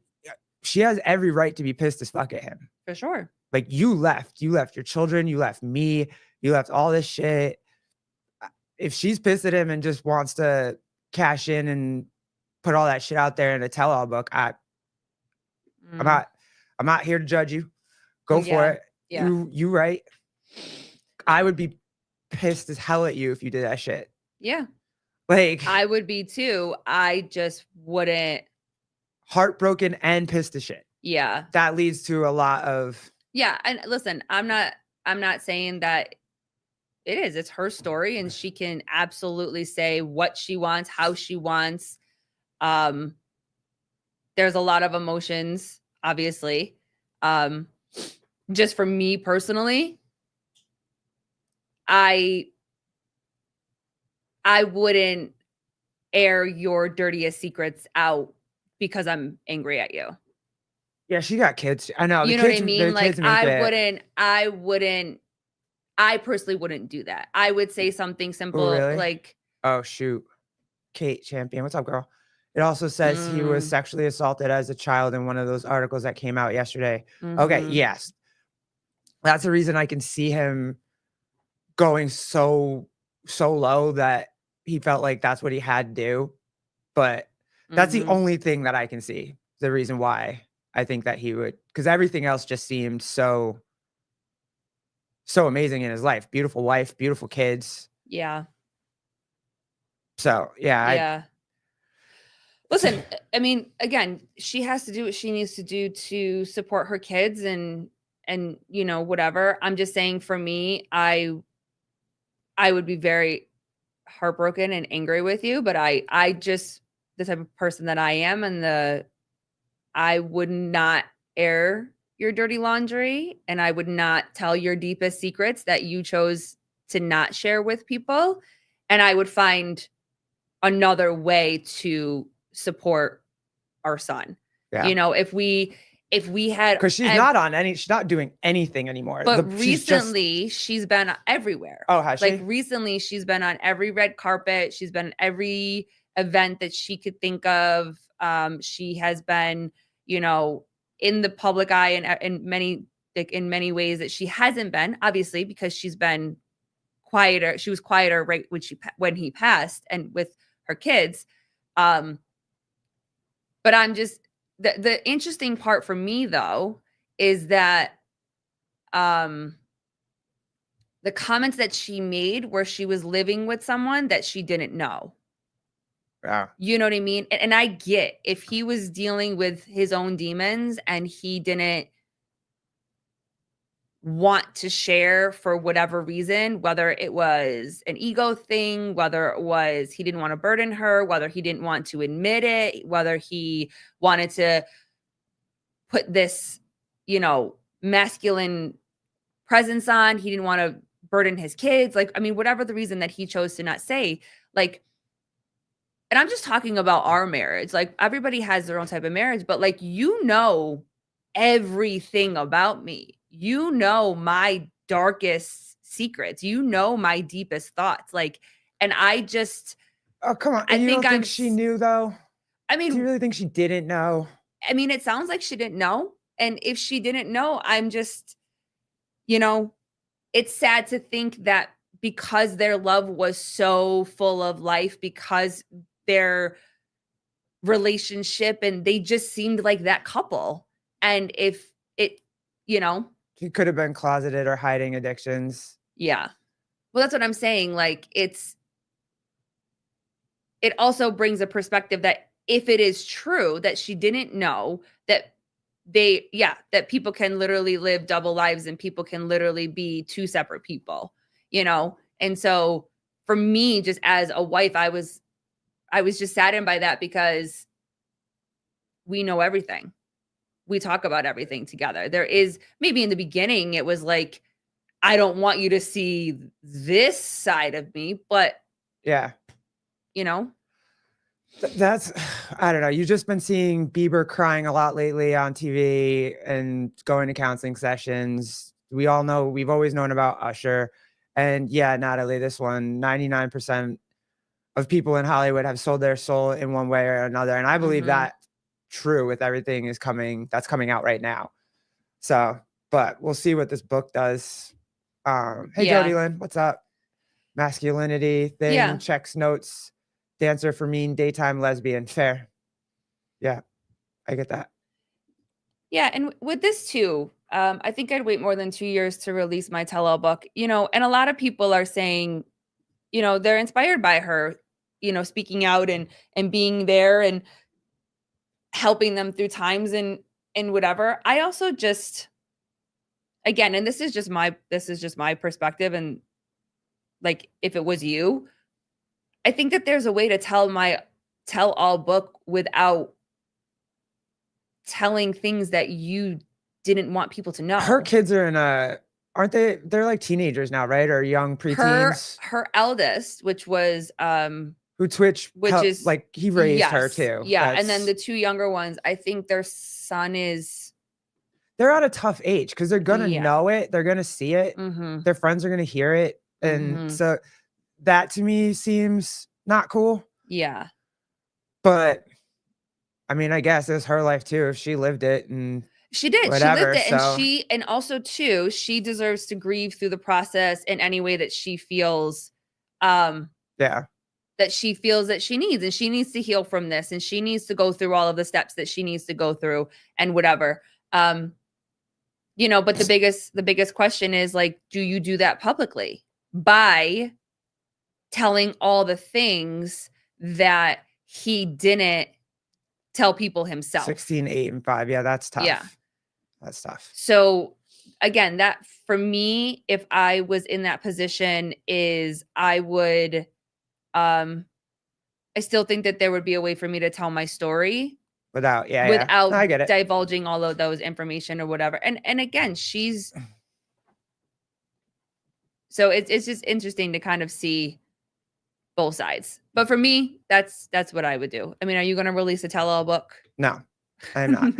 [SPEAKER 1] she has every right to be pissed as fuck at him.
[SPEAKER 2] for sure.
[SPEAKER 1] Like you left your children, you left me, you left all this shit. If she's pissed at him and just wants to cash in and put all that shit out there in a tell-all book, I'm not here to judge you. Go for it.
[SPEAKER 2] Yeah.
[SPEAKER 1] You right. I would be pissed as hell at you if you did that shit.
[SPEAKER 2] Yeah.
[SPEAKER 1] Like
[SPEAKER 2] I would be too. I just wouldn't.
[SPEAKER 1] Heartbroken and pissed as shit.
[SPEAKER 2] Yeah.
[SPEAKER 1] That leads to a lot of.
[SPEAKER 2] Yeah. And listen, I'm not saying that it's her story and she can absolutely say what she wants, how she wants. There's a lot of emotions, obviously. Just for me personally, I wouldn't air your dirtiest secrets out because I'm angry at you.
[SPEAKER 1] Yeah, she got kids. I know.
[SPEAKER 2] You know what I mean? Like I personally wouldn't do that. I would say something simple
[SPEAKER 1] really?
[SPEAKER 2] like,
[SPEAKER 1] oh shoot, Kate Champion, what's up, girl? It also says he was sexually assaulted as a child in one of those articles that came out yesterday. Okay, yes, that's the reason I can see him going so low that he felt like that's what he had to do. But that's the only thing that I can see. The reason why I think that he would, because everything else just seemed so amazing in his life. Beautiful wife, beautiful kids.
[SPEAKER 2] Yeah.
[SPEAKER 1] So yeah.
[SPEAKER 2] Listen, I mean, again, she has to do what she needs to do to support her kids and you know, whatever. I'm just saying for me, I would be very heartbroken and angry with you, but I just the type of person that I am and I would not air your dirty laundry and I would not tell your deepest secrets that you chose to not share with people. And I would find another way to support our son. Yeah. You know, if we had,
[SPEAKER 1] because she's not doing anything anymore.
[SPEAKER 2] But recently she's been everywhere.
[SPEAKER 1] Oh, has she?
[SPEAKER 2] Like recently she's been on every red carpet. She's been every event that she could think of. She has been, you know, in the public eye in many ways that she hasn't been, obviously, because she's been quieter. She was quieter right when he passed, and with her kids. But I'm just the interesting part for me though is that the comments that she made where she was living with someone that she didn't know.
[SPEAKER 3] Yeah.
[SPEAKER 2] You know what I mean? And I get if he was dealing with his own demons and he didn't want to share for whatever reason, whether it was an ego thing, whether it was he didn't want to burden her, whether he didn't want to admit it, whether he wanted to put this, you know, masculine presence on, he didn't want to burden his kids. Like, I mean, whatever the reason that he chose to not say, like, and I'm just talking about our marriage. Like, everybody has their own type of marriage, but like, you know, everything about me. You know my darkest secrets. You know my deepest thoughts. Like, and I just,
[SPEAKER 3] Oh, come on.
[SPEAKER 2] I
[SPEAKER 3] And you
[SPEAKER 2] think
[SPEAKER 3] don't think she knew though?
[SPEAKER 2] I
[SPEAKER 3] Do you
[SPEAKER 2] mean,
[SPEAKER 3] really think she didn't know?
[SPEAKER 2] it sounds like she didn't know. And if she didn't know, I'm just, you know, it's sad to think that because their love was so full of life, because their relationship and they just seemed like that couple. And if it, you know,
[SPEAKER 3] She could have been closeted or hiding addictions.
[SPEAKER 2] yeah. Well, that's what I'm saying. Like, it also brings a perspective that if it is true that she didn't know that that people can literally live double lives and people can literally be two separate people, you know? And so for me, just as a wife, I was just saddened by that because we know everything. We talk about everything together. There is maybe in the beginning, it was like, I don't want you to see this side of me, but
[SPEAKER 3] Yeah.
[SPEAKER 2] you know,
[SPEAKER 3] That's, I don't know. You've just been seeing Bieber crying a lot lately on TV and going to counseling sessions. We all know, we've always known about Usher. And yeah, Natalie, this one, 99% of people in Hollywood have sold their soul in one way or another. And I believe
[SPEAKER 2] Mhm.
[SPEAKER 3] that true with everything that's coming out right now. So, but we'll see what this book does. Hey,
[SPEAKER 2] Yeah.
[SPEAKER 3] Jody Lynn, what's up? Masculinity thing,
[SPEAKER 2] Yeah.
[SPEAKER 3] checks notes, dancer for mean, daytime lesbian. Fair. Yeah, I get that.
[SPEAKER 2] Yeah, and with this too, I think I'd wait more than 2 years to release my tell-all book, you know, and a lot of people are saying, you know, they're inspired by her, you know, speaking out and being there and helping them through times and whatever. I also just, again, and this is just my perspective, and like if it was you, I think that there's a way to tell my tell-all book without telling things that you didn't want people to know.
[SPEAKER 3] Her kids are in aren't they? They're like teenagers now, right? Or young preteens.
[SPEAKER 2] Her eldest, which was
[SPEAKER 3] Who Twitch,
[SPEAKER 2] is
[SPEAKER 3] like he raised her
[SPEAKER 2] yes,
[SPEAKER 3] too.
[SPEAKER 2] yeah, and then the two younger ones, I think their son is
[SPEAKER 3] They're at a tough age because they're gonna
[SPEAKER 2] Yeah.
[SPEAKER 3] know it, they're gonna see it,
[SPEAKER 2] mhm,
[SPEAKER 3] their friends are gonna hear it, and
[SPEAKER 2] Mhm.
[SPEAKER 3] so that to me seems not cool.
[SPEAKER 2] yeah.
[SPEAKER 3] But I mean, I guess it's her life too if she lived it and
[SPEAKER 2] She did.
[SPEAKER 3] whatever.
[SPEAKER 2] She lived it,
[SPEAKER 3] So
[SPEAKER 2] and also too, she deserves to grieve through the process in any way that she feels
[SPEAKER 3] yeah,
[SPEAKER 2] that she needs, and she needs to heal from this, and she needs to go through all of the steps that she needs to go through and whatever. You know, but the biggest question is like, do you do that publicly by telling all the things that he didn't tell people himself?
[SPEAKER 3] 16, 8, and 5. Yeah, that's tough.
[SPEAKER 2] Yeah.
[SPEAKER 3] That's tough.
[SPEAKER 2] So again, that for me, if I was in that position, is I would I still think that there would be a way for me to tell my story
[SPEAKER 3] Without, yeah.
[SPEAKER 2] without
[SPEAKER 3] No, I get it.
[SPEAKER 2] divulging all of those information or whatever. And again, so it's just interesting to kind of see both sides. But for me, that's what I would do. I mean, are you going to release a tell-all book?
[SPEAKER 3] No, I'm not.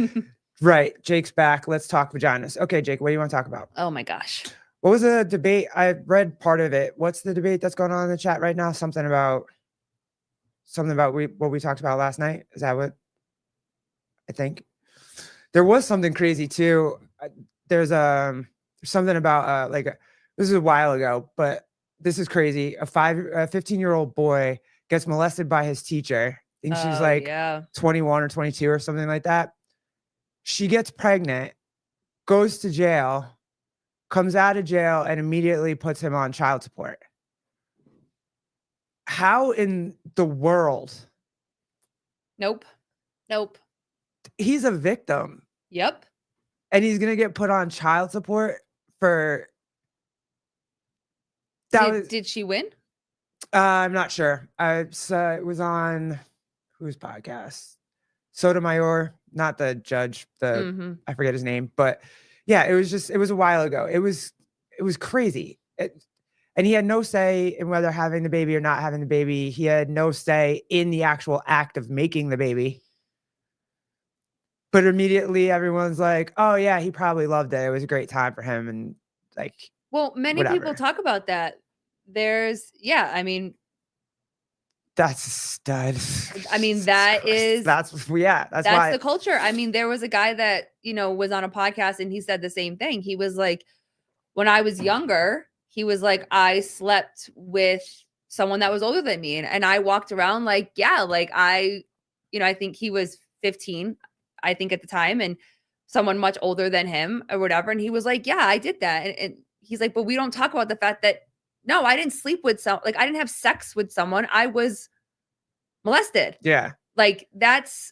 [SPEAKER 3] Right. Jake's back. Let's talk vaginas. Okay, Jake, what do you want to talk about?
[SPEAKER 2] Oh my gosh.
[SPEAKER 3] What was the debate? I read part of it. What's the debate that's going on in the chat right now? Something about something about what we talked about last night. Is that what I think? There was something crazy too. There's something about this is a while ago, but this is crazy. A 15-year-old boy gets molested by his teacher. I think she's like 21 or 22 or something like that. She gets pregnant, goes to jail, comes out of jail, and immediately puts him on child support. How in the world?
[SPEAKER 2] Nope.
[SPEAKER 3] He's a victim.
[SPEAKER 2] Yep.
[SPEAKER 3] And he's going to get put on child support for...
[SPEAKER 2] Did she win?
[SPEAKER 3] I'm not sure. It was on whose podcast? Sotomayor, not the judge. I forget his name, but yeah, it was a while ago. It was crazy. And he had no say in whether having the baby or not having the baby. He had no say in the actual act of making the baby. But immediately everyone's like, "Oh yeah, he probably loved it. It was a great time for him." And like,
[SPEAKER 2] well, many people talk about that. That's
[SPEAKER 3] a stud.
[SPEAKER 2] I mean, that's why the culture. I mean, there was a guy that, was on a podcast and he said the same thing. He was like, when I was younger, he was like, I slept with someone that was older than me. And I walked around like, I think he was 15, I think at the time, and someone much older than him or whatever. And he was like, yeah, I did that. And he's like, but we don't talk about the fact that, no, I didn't sleep with I didn't have sex with someone. I was molested.
[SPEAKER 3] Yeah.
[SPEAKER 2] Like that's,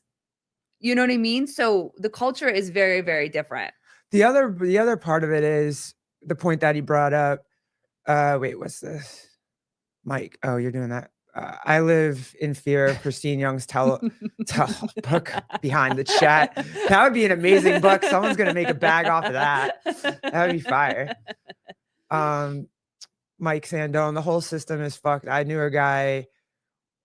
[SPEAKER 2] you know what I mean? So the culture is very, very different.
[SPEAKER 3] The other part of it is the point that he brought up. Wait, what's this? Mike. Oh, you're doing that. I live in fear of Christine Young's tell book behind the chat. That would be an amazing book. Someone's going to make a bag off of that. That would be fire. Mike Sandone, the whole system is fucked. I knew a guy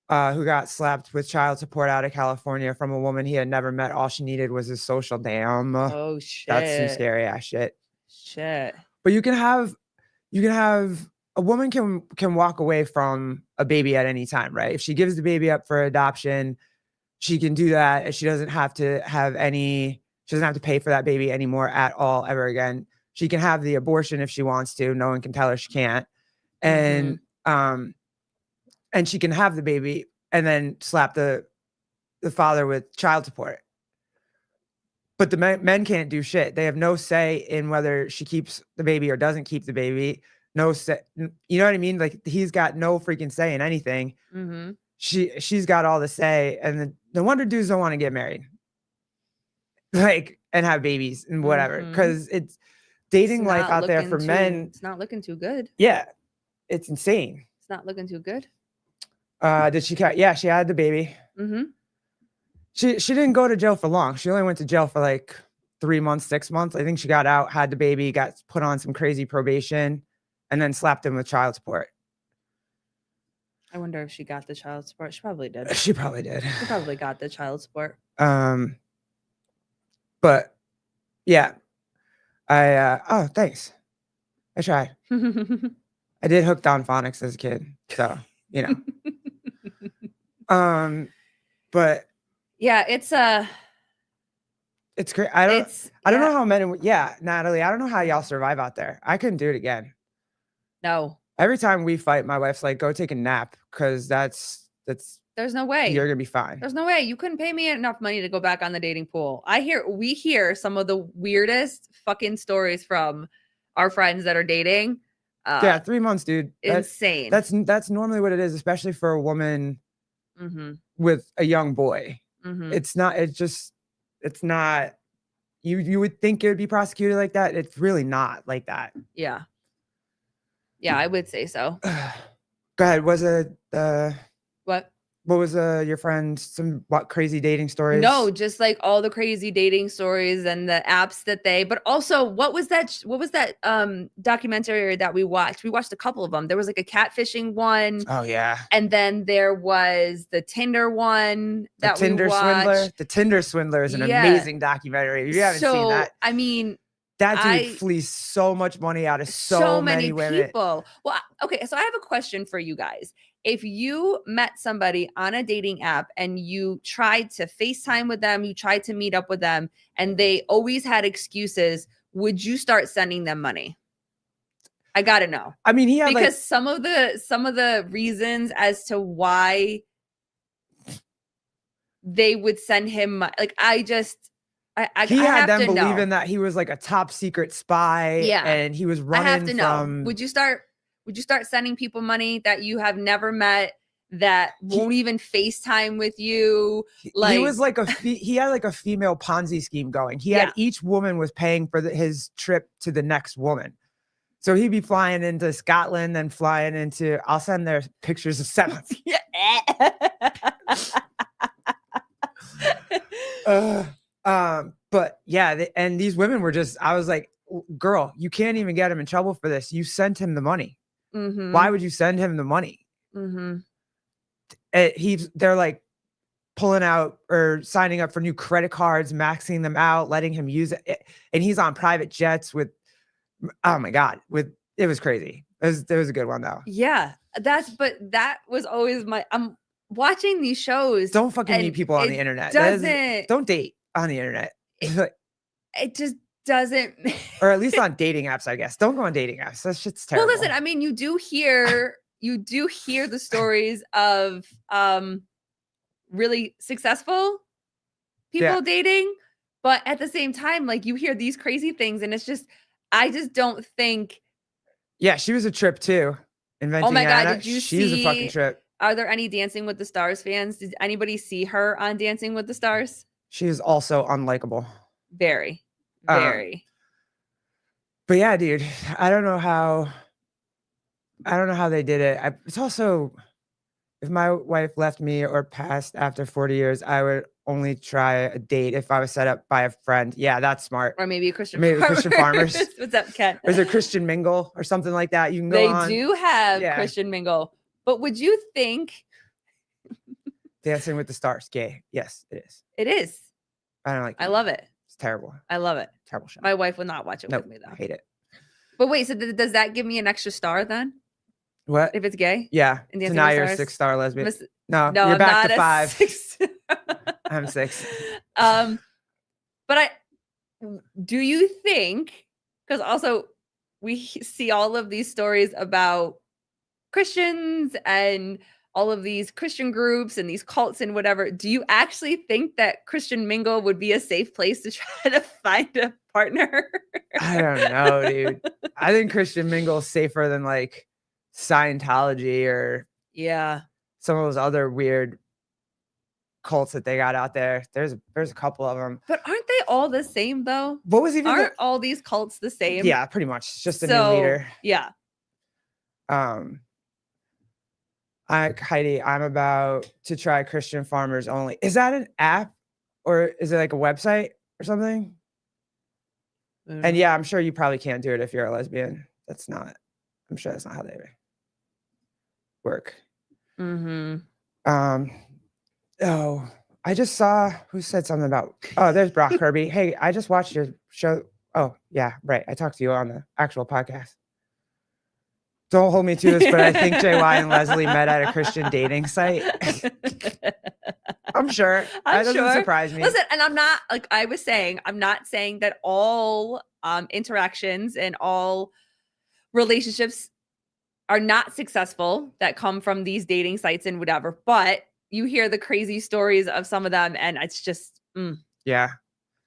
[SPEAKER 3] who got slapped with child support out of California from a woman he had never met. All she needed was his social. Damn.
[SPEAKER 2] Oh shit.
[SPEAKER 3] That's some scary ass shit.
[SPEAKER 2] Shit.
[SPEAKER 3] But you can have a woman can walk away from a baby at any time, right? If she gives the baby up for adoption, she can do that. And she doesn't have to pay for that baby anymore at all ever again. She can have the abortion if she wants to. No one can tell her she can't. And and she can have the baby and then slap the father with child support. But the men can't do shit. They have no say in whether she keeps the baby or doesn't keep the baby. No say. You know what I mean? Like he's got no freaking say in anything.
[SPEAKER 2] Mm-hmm.
[SPEAKER 3] She's got all the say. And no wonder dudes don't want to get married. Like, and have babies and whatever. Because it's dating life out there for men.
[SPEAKER 2] It's not looking too good.
[SPEAKER 3] Yeah. It's insane.
[SPEAKER 2] It's not looking too good.
[SPEAKER 3] Did she? Yeah, she had the baby.
[SPEAKER 2] Mm-hmm.
[SPEAKER 3] She didn't go to jail for long. She only went to jail for like 3 months, 6 months. I think she got out, had the baby, got put on some crazy probation, and then slapped him with child support.
[SPEAKER 2] I wonder if she got the child support. She probably did.
[SPEAKER 3] She probably did.
[SPEAKER 2] She probably got the child support.
[SPEAKER 3] But yeah, oh, thanks. I tried. I did hooked on phonics as a kid, so but
[SPEAKER 2] yeah, it's
[SPEAKER 3] great. I don't know how men. Yeah, Natalie, I don't know how y'all survive out there. I couldn't do it again.
[SPEAKER 2] No.
[SPEAKER 3] Every time we fight, my wife's like, "Go take a nap," because that's.
[SPEAKER 2] There's no way
[SPEAKER 3] you're gonna be fine.
[SPEAKER 2] There's no way you couldn't pay me enough money to go back on the dating pool. We hear some of the weirdest fucking stories from our friends that are dating.
[SPEAKER 3] Yeah, 3 months, dude.
[SPEAKER 2] Insane.
[SPEAKER 3] That's normally what it is, especially for a woman with a young boy. It's not. It's not. You would think it would be prosecuted like that. It's really not like that.
[SPEAKER 2] Yeah. Yeah, I would say so.
[SPEAKER 3] Go ahead. Was it
[SPEAKER 2] what?
[SPEAKER 3] What was your friend? What crazy dating stories?
[SPEAKER 2] No, just like all the crazy dating stories and the apps that but also what was that documentary that we watched? We watched a couple of them. There was like a catfishing one.
[SPEAKER 3] Oh yeah.
[SPEAKER 2] And then there was the Tinder one
[SPEAKER 3] that Tinder Swindler. The Tinder Swindler is an amazing documentary. If you haven't seen that.
[SPEAKER 2] I mean,
[SPEAKER 3] that dude flees so much money out of so many women.
[SPEAKER 2] People. Well, okay, so I have a question for you guys. if you met somebody on a dating app and you tried to FaceTime with them, you tried to meet up with them, and they always had excuses, would you start sending them money? I gotta know.
[SPEAKER 3] I mean, he had
[SPEAKER 2] Because
[SPEAKER 3] like,
[SPEAKER 2] some of the reasons as to why they would send him, like,
[SPEAKER 3] he
[SPEAKER 2] I
[SPEAKER 3] had
[SPEAKER 2] have
[SPEAKER 3] them
[SPEAKER 2] to
[SPEAKER 3] believing
[SPEAKER 2] know.
[SPEAKER 3] that he was like a top secret spy.
[SPEAKER 2] Yeah.
[SPEAKER 3] And he was
[SPEAKER 2] I
[SPEAKER 3] running
[SPEAKER 2] have to know.
[SPEAKER 3] from.
[SPEAKER 2] Would you start sending people money that you have never met, that won't even FaceTime with you? Like,
[SPEAKER 3] he was like he had like a female Ponzi scheme going. He had each woman was paying for his trip to the next woman. So he'd be flying into Scotland, then flying into. I'll send their pictures of seven. But yeah, and these women were just. I was like, girl, you can't even get him in trouble for this. You sent him the money.
[SPEAKER 2] Mm-hmm.
[SPEAKER 3] Why would you send him the money?
[SPEAKER 2] Mm-hmm.
[SPEAKER 3] They're like pulling out or signing up for new credit cards, maxing them out, letting him use it, and he's on private jets with. Oh my God! It was crazy. It was a good one though.
[SPEAKER 2] Yeah, that was always I'm watching these shows.
[SPEAKER 3] Don't fucking meet people on the internet. Don't date on the internet.
[SPEAKER 2] It just doesn't.
[SPEAKER 3] Or at least on dating apps, I guess. Don't go on dating apps. That shit's terrible.
[SPEAKER 2] Well, listen, I mean, you do hear the stories of really successful people dating, but at the same time, like, you hear these crazy things, and it's just, I just don't think.
[SPEAKER 3] Yeah, she was a trip too. Inventing
[SPEAKER 2] Oh my God,
[SPEAKER 3] Anna,
[SPEAKER 2] did you
[SPEAKER 3] she's
[SPEAKER 2] see?
[SPEAKER 3] A fucking trip.
[SPEAKER 2] Are there any Dancing with the Stars fans? Did anybody see her on Dancing with the Stars?
[SPEAKER 3] She is also unlikable.
[SPEAKER 2] Very.
[SPEAKER 3] But yeah, dude, I don't know how they did it. It's also, if my wife left me or passed after 40 years, I would only try a date if I was set up by a friend. Yeah, that's smart.
[SPEAKER 2] Or maybe a Christian
[SPEAKER 3] Christian Farmers.
[SPEAKER 2] What's up, Ken?
[SPEAKER 3] Or is it Christian Mingle or something like that? You can go on.
[SPEAKER 2] They do have Christian Mingle. But would you think
[SPEAKER 3] Dancing with the Stars gay? Yes, it is.
[SPEAKER 2] It is.
[SPEAKER 3] I don't like it.
[SPEAKER 2] I love it.
[SPEAKER 3] It's terrible.
[SPEAKER 2] I love it.
[SPEAKER 3] Terrible show.
[SPEAKER 2] My wife would not watch it with me, though.
[SPEAKER 3] I hate it.
[SPEAKER 2] But wait, so does that give me an extra star then?
[SPEAKER 3] What?
[SPEAKER 2] If it's gay?
[SPEAKER 3] Yeah.
[SPEAKER 2] So
[SPEAKER 3] now you're a 6-star lesbian. No,
[SPEAKER 2] no,
[SPEAKER 3] you're
[SPEAKER 2] I'm
[SPEAKER 3] back
[SPEAKER 2] not
[SPEAKER 3] to 5.
[SPEAKER 2] 6.
[SPEAKER 3] I'm 6.
[SPEAKER 2] But do you think, because also we see all of these stories about Christians and all of these Christian groups and these cults and whatever, do you actually think that Christian Mingle would be a safe place to try to find a partner?
[SPEAKER 3] I don't know, dude. I think Christian Mingle is safer than like Scientology or some of those other weird cults that they got out there. There's a couple of them.
[SPEAKER 2] But aren't they all the same though?
[SPEAKER 3] What was even
[SPEAKER 2] aren't all these cults the same?
[SPEAKER 3] Yeah, pretty much. It's just a new leader.
[SPEAKER 2] Yeah.
[SPEAKER 3] Heidi, I'm about to try Christian Farmers Only. Is that an app or is it like a website or something? And yeah, I'm sure you probably can't do it if you're a lesbian. I'm sure that's not how they work.
[SPEAKER 2] Mm-hmm.
[SPEAKER 3] Oh, I just saw who said something about, there's Brock Kirby. Hey, I just watched your show. Oh, yeah, right. I talked to you on the actual podcast. Don't hold me to this, but I think JY and Leslie met at a Christian dating site. I'm sure. That doesn't surprise me.
[SPEAKER 2] Listen, and I'm not, like I was saying, I'm not saying that all interactions and all relationships are not successful that come from these dating sites and whatever, but you hear the crazy stories of some of them and it's just,
[SPEAKER 3] Yeah.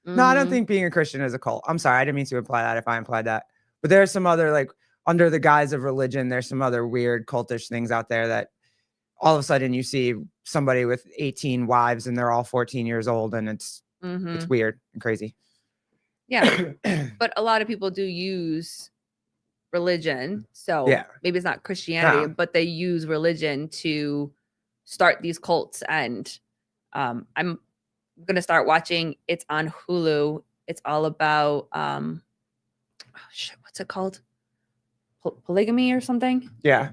[SPEAKER 3] No, I don't think being a Christian is a cult. I'm sorry. I didn't mean to imply that if I implied that. But there are some other, like, under the guise of religion, there's some other weird cultish things out there that all of a sudden you see somebody with 18 wives and they're all 14 years old and it's weird and crazy.
[SPEAKER 2] Yeah. But a lot of people do use religion. So maybe it's not Christianity, but they use religion to start these cults. And I'm going to start watching. It's on Hulu. It's all about, what's it called? Polygamy or something.
[SPEAKER 3] Yeah.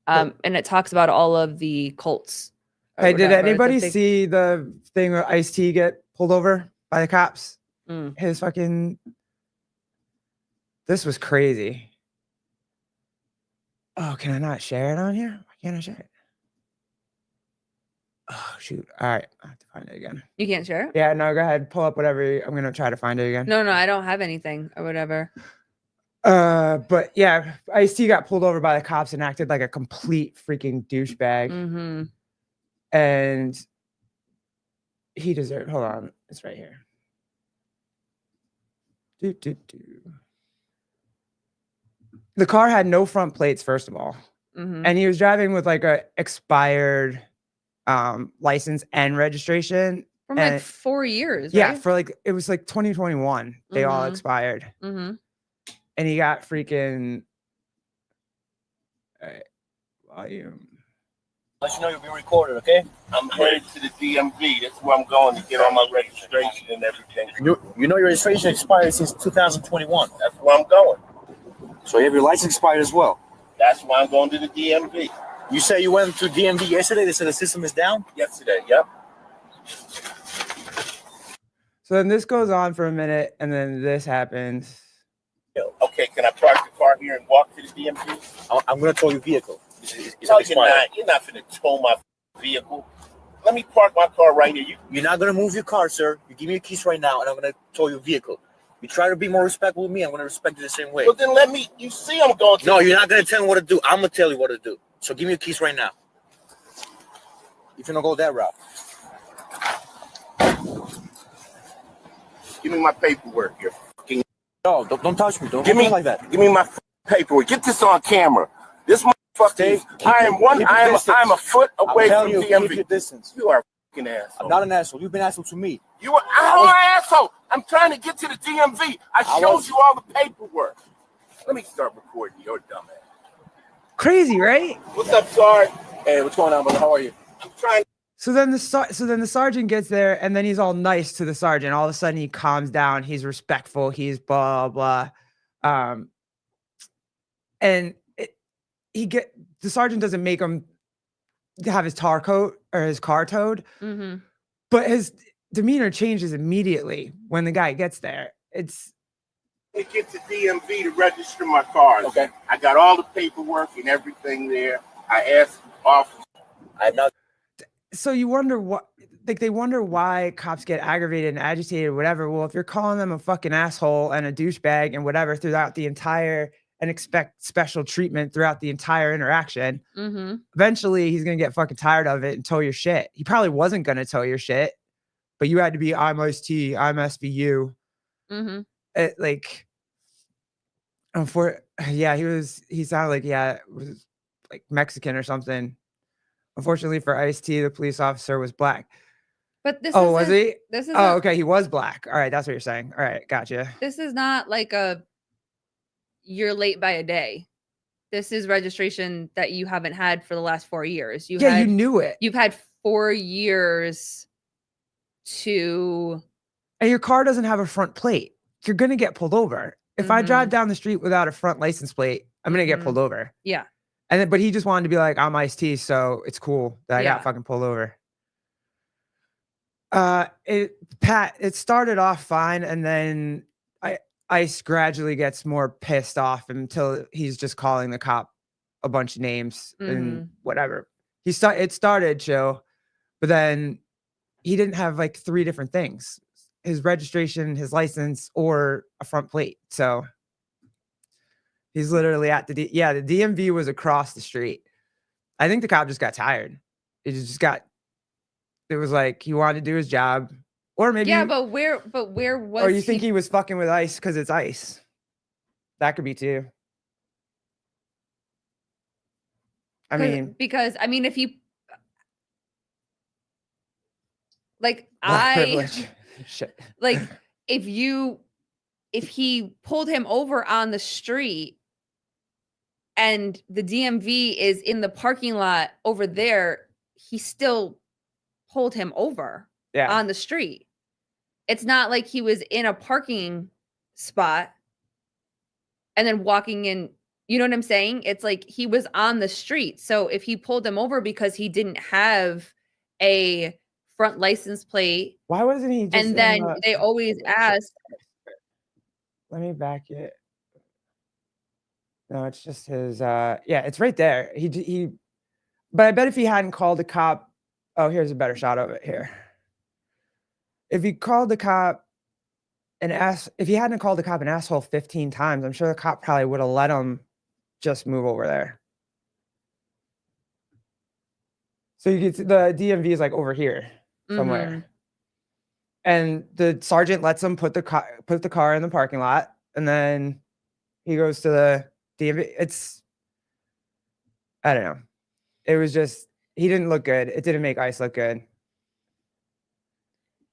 [SPEAKER 2] And it talks about all of the cults.
[SPEAKER 3] Hey, did anybody see the thing where Ice-T get pulled over by the cops? His fucking, this was crazy. Oh, can I not share it on here? Why can't I share it? Oh shoot! All right, I have to find it again.
[SPEAKER 2] You can't share it?
[SPEAKER 3] Yeah, no, go ahead. Pull up whatever. I'm gonna try to find it again.
[SPEAKER 2] No, I don't have anything or whatever.
[SPEAKER 3] But yeah, Ice-T got pulled over by the cops and acted like a complete freaking douchebag.
[SPEAKER 2] Mm-hmm.
[SPEAKER 3] And he deserved. Hold on, it's right here. The car had no front plates, first of all, and he was driving with like a expired license and registration
[SPEAKER 2] from like 4 years.
[SPEAKER 3] Yeah,
[SPEAKER 2] right?
[SPEAKER 3] for like it was like 2021. They all expired, and he got freaking volume.
[SPEAKER 4] Let you know you'll be recorded, okay?
[SPEAKER 5] I'm headed to the DMV. That's where I'm going to get all my registration and everything.
[SPEAKER 4] You know your registration expired since 2021.
[SPEAKER 5] That's where I'm going.
[SPEAKER 4] So you have your license expired as well.
[SPEAKER 5] That's why I'm going to the DMV.
[SPEAKER 4] You say you went to DMV yesterday. They said the system is down?
[SPEAKER 5] Yesterday, yep.
[SPEAKER 3] So then this goes on for a minute, and then this happens.
[SPEAKER 5] Okay, can I park the car here and walk to the DMV?
[SPEAKER 4] I'm going to tow your vehicle.
[SPEAKER 5] No, you're not. You're not going to tow my vehicle. Let me park my car right here.
[SPEAKER 4] You're not going to move your car, sir. You give me your keys right now, and I'm going to tow your vehicle. You try to be more respectful with me, I'm going to respect you the same way.
[SPEAKER 5] Well, then let me. You see, I'm going to.
[SPEAKER 4] No, you're not going to tell me what to do. I'm going to tell you what to do. So give me your keys right now. You're going to go that route.
[SPEAKER 5] Give me my paperwork. You're fucking.
[SPEAKER 4] No, don't touch me. Don't
[SPEAKER 5] give me
[SPEAKER 4] like that.
[SPEAKER 5] Give me my paperwork. Get this on camera. This motherfucker. I am a foot away from DMV.
[SPEAKER 4] Keep your distance.
[SPEAKER 5] You are a fucking asshole.
[SPEAKER 4] I'm not an asshole. You've been an asshole to me.
[SPEAKER 5] I'm an asshole. I'm trying to get to the DMV. I showed you all the paperwork. Let me start recording your dumb ass.
[SPEAKER 3] Crazy, right?
[SPEAKER 5] What's up, Sarge?
[SPEAKER 4] Hey, what's going on, brother? How are you?
[SPEAKER 5] I'm trying.
[SPEAKER 3] So then the sergeant gets there, and then he's all nice to the sergeant. All of a sudden, he calms down. He's respectful. He's blah blah. And the sergeant doesn't make him have his tar coat or his car towed, but his demeanor changes immediately when the guy gets there. It's
[SPEAKER 5] to get to DMV to register my car.
[SPEAKER 4] Okay.
[SPEAKER 5] I got all the paperwork and everything there. I asked the officer.
[SPEAKER 4] I'm not.
[SPEAKER 3] So you wonder what, like they wonder why cops get aggravated and agitated or whatever. Well, if you're calling them a fucking asshole and a douchebag and whatever throughout the entire and expect special treatment throughout the entire interaction, eventually he's going to get fucking tired of it and tow your shit. He probably wasn't going to tow your shit, but you had to be, I'm Ice-T, I'm SVU. He sounded like, it was like Mexican or something. Unfortunately for Ice-T, the police officer was black.
[SPEAKER 2] But this
[SPEAKER 3] was he?
[SPEAKER 2] This is
[SPEAKER 3] okay. He was black. All right. That's what you're saying. All right. Gotcha.
[SPEAKER 2] This is not like you're late by a day. This is registration that you haven't had for the last 4 years.
[SPEAKER 3] You knew it.
[SPEAKER 2] You've had 4 years to.
[SPEAKER 3] And your car doesn't have a front plate. You're going to get pulled over. If I drive down the street without a front license plate, I'm going to get pulled over.
[SPEAKER 2] Yeah.
[SPEAKER 3] And then, but he just wanted to be like, I'm Ice-T, so it's cool that I got fucking pulled over. It started off fine, and then Ice gradually gets more pissed off until he's just calling the cop a bunch of names and whatever. It started chill, but then he didn't have like 3 different things: his registration, his license, or a front plate. So he's literally at the DMV was across the street. I think the cop just got tired. It was like he wanted to do his job, or maybe
[SPEAKER 2] but where was?
[SPEAKER 3] Or you think he was fucking with Ice because it's Ice? That could be too.
[SPEAKER 2] Because if you
[SPEAKER 3] privilege. Shit.
[SPEAKER 2] Like if he pulled him over on the street and the DMV is in the parking lot over there, he still pulled him over on the street. It's not like he was in a parking spot and then walking in. You know what I'm saying? It's like he was on the street. So if he pulled him over because he didn't have a front license plate,
[SPEAKER 3] why wasn't he just
[SPEAKER 2] and then they always ask.
[SPEAKER 3] Let me back it. No, it's just his it's right there. But I bet if he hadn't called the cop
[SPEAKER 1] Oh, here's a better shot of it here. If he called the cop if he hadn't called the cop an asshole 15 times, I'm sure the cop probably would have let him just move over there. So you get the DMV is like over here somewhere.
[SPEAKER 2] Mhm.
[SPEAKER 1] And the sergeant lets him put the car in the parking lot, and then he goes to the DMV. I don't know. It was just, he didn't look good. It didn't make ICE look good.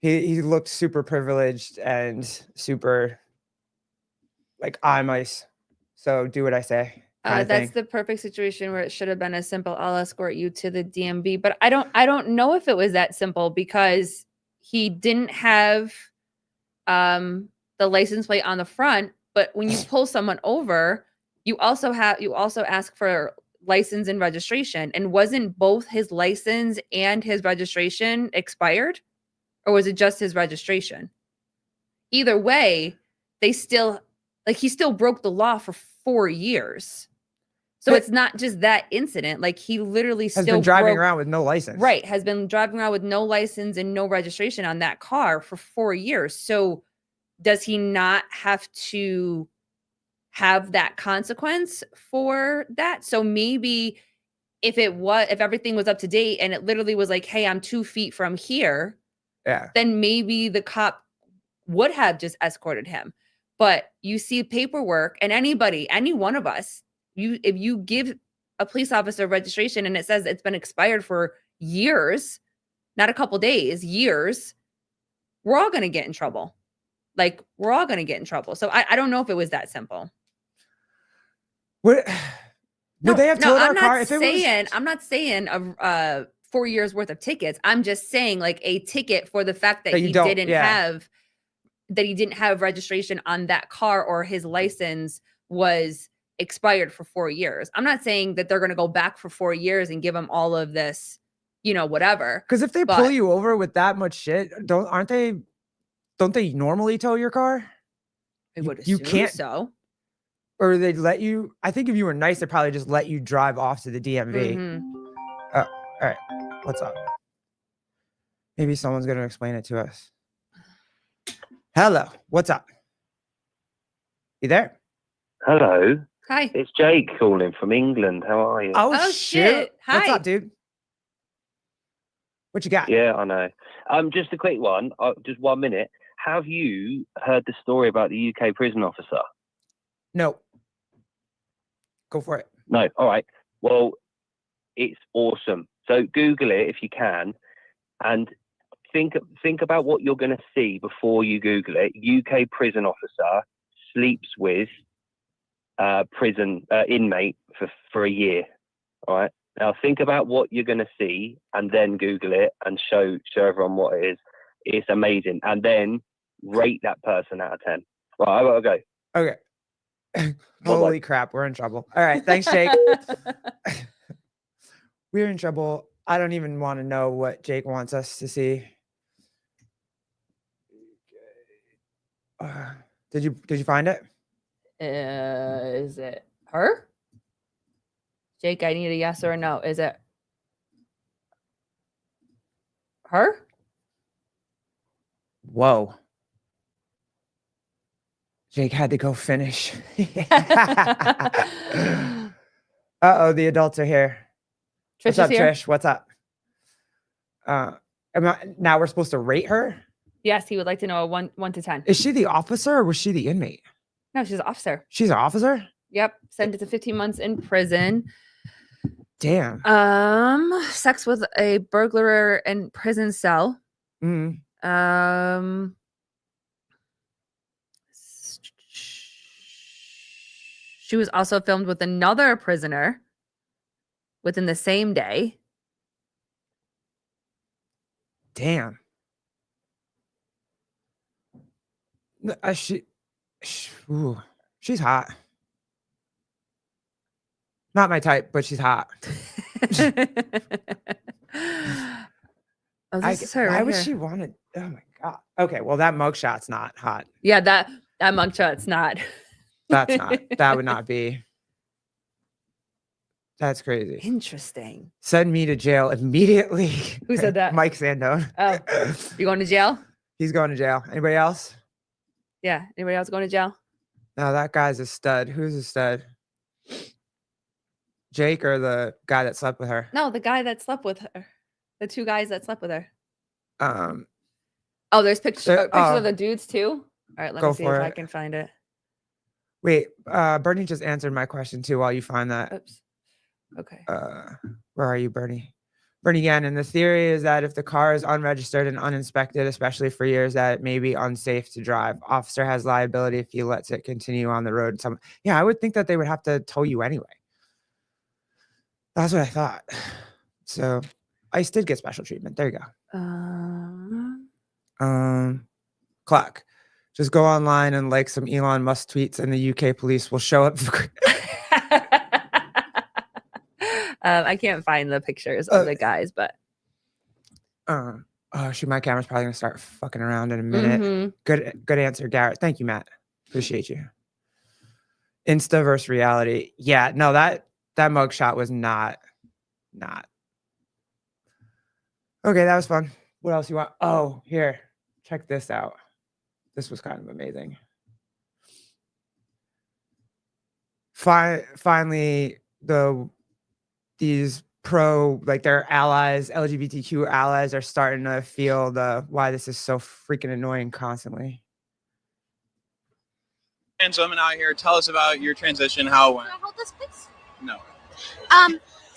[SPEAKER 1] He looked super privileged and super like, I'm ICE, so do what I say.
[SPEAKER 2] That's the perfect situation where it should have been a simple, I'll escort you to the DMV. But I don't know if it was that simple, because he didn't have the license plate on the front. But when you pull someone over, you also ask for license and registration. And wasn't both his license and his registration expired? Or was it just his registration? Either way, he still broke the law for 4 years. So it's not just that incident. Like, he literally
[SPEAKER 1] has been driving around with no license.
[SPEAKER 2] Right. Has been driving around with no license and no registration on that car for 4 years. So does he not have to have that consequence for that? So maybe if everything was up to date and it literally was like, hey, I'm 2 feet from here, then maybe the cop would have just escorted him. But you see paperwork, and any one of us, if you give a police officer registration and it says it's been expired for years, not a couple days, years, we're all going to get in trouble. Like, we're all going to get in trouble. So I don't know if it was that simple.
[SPEAKER 1] Would they have towed our car?
[SPEAKER 2] I'm not saying 4 years worth of tickets. I'm just saying, like, a ticket for the fact that he didn't have registration on that car, or his license was expired for 4 years. I'm not saying that they're going to go back for 4 years and give him all of this, whatever.
[SPEAKER 1] Because if they pull you over with that much shit, don't they normally tow your car?
[SPEAKER 2] I would assume so.
[SPEAKER 1] Or they'd let you. I think if you were nice, they'd probably just let you drive off to the DMV.
[SPEAKER 2] Mm-hmm.
[SPEAKER 1] Oh, all right. What's up? Maybe someone's going to explain it to us. Hello. What's up? You there?
[SPEAKER 6] Hello.
[SPEAKER 2] Hi.
[SPEAKER 6] It's Jake calling from England. How are you?
[SPEAKER 2] Oh shit. Hi.
[SPEAKER 1] What's up, dude? What you got?
[SPEAKER 6] Yeah, I know. Just a quick one. Just 1 minute. Have you heard the story about the UK prison officer?
[SPEAKER 1] No. Go for it.
[SPEAKER 6] No. All right. Well, it's awesome. So Google it if you can, and think about what you're going to see before you Google it. UK prison officer sleeps with prison inmate for a year. All right. Now think about what you're going to see, and then Google it and show everyone what it is. It's amazing. And then rate that person out of 10. Right, I gotta go.
[SPEAKER 1] Okay. Holy crap, we're in trouble. All right, thanks, Jake. We're in trouble. I don't even want to know what Jake wants us to see. Did you find it?
[SPEAKER 2] Is it her? Jake, I need a yes or a no. Is it her?
[SPEAKER 1] Whoa. Jake had to go finish. Uh-oh, the adults are here.
[SPEAKER 2] Trish
[SPEAKER 1] What's up,
[SPEAKER 2] is here.
[SPEAKER 1] Trish? What's up? Now we're supposed to rate her?
[SPEAKER 2] Yes, he would like to know a 1 to 10.
[SPEAKER 1] Is she the officer or was she the inmate?
[SPEAKER 2] No, she's an officer.
[SPEAKER 1] She's an officer?
[SPEAKER 2] Yep. Sentenced to 15 months in prison.
[SPEAKER 1] Damn.
[SPEAKER 2] Sex with a burglar in prison cell.
[SPEAKER 1] Mm-hmm.
[SPEAKER 2] She was also filmed with another prisoner within the same day.
[SPEAKER 1] Damn. She's hot. Not my type, but she's hot.
[SPEAKER 2] Oh, this is her.
[SPEAKER 1] Why
[SPEAKER 2] right
[SPEAKER 1] would
[SPEAKER 2] here.
[SPEAKER 1] she want to? Oh my god. Okay, well that mugshot's not hot.
[SPEAKER 2] Yeah, that mugshot's not.
[SPEAKER 1] That's not. That would not be.
[SPEAKER 3] That's crazy.
[SPEAKER 2] Interesting.
[SPEAKER 3] Send me to jail immediately.
[SPEAKER 2] Who said that?
[SPEAKER 3] Mike Sandone.
[SPEAKER 2] Oh, you going to jail?
[SPEAKER 3] He's going to jail. Anybody else?
[SPEAKER 2] Yeah. Anybody else going to jail?
[SPEAKER 3] No, that guy's a stud. Who's a stud? Jake or the guy that slept with her?
[SPEAKER 2] No, the guy that slept with her. The 2 guys that slept with her.
[SPEAKER 3] Um,
[SPEAKER 2] Oh, there's pictures
[SPEAKER 3] oh.
[SPEAKER 2] of the dudes too. All right, let
[SPEAKER 3] Go
[SPEAKER 2] me see if
[SPEAKER 3] for
[SPEAKER 2] I
[SPEAKER 3] it.
[SPEAKER 2] can find it.
[SPEAKER 3] Wait, Bernie just answered my question too while you find that.
[SPEAKER 2] Oops. Okay.
[SPEAKER 3] Where are you, Bernie? Bernie Gannon, the theory is that if the car is unregistered and uninspected, especially for years, that it may be unsafe to drive. Officer has liability if he lets it continue on the road. Yeah, I would think that they would have to tow you anyway. That's what I thought. So ICE did get special treatment. There you go. Clock. Just go online and like some Elon Musk tweets and the UK police will show up.
[SPEAKER 2] I can't find the pictures of the guys, but
[SPEAKER 3] oh shoot, my camera's probably gonna start fucking around in a minute. Good answer, Garrett. Thank you, Matt. Appreciate you. Insta versus reality. Yeah, no, that mugshot was not. Okay, that was fun. What else you want? Oh, here. Check this out. This was kind of amazing. Finally, these their allies, LGBTQ allies, are starting to feel why this is so freaking annoying constantly.
[SPEAKER 7] Trans women out here, tell us about your transition, how it went.
[SPEAKER 8] Can I hold this, please?
[SPEAKER 7] No.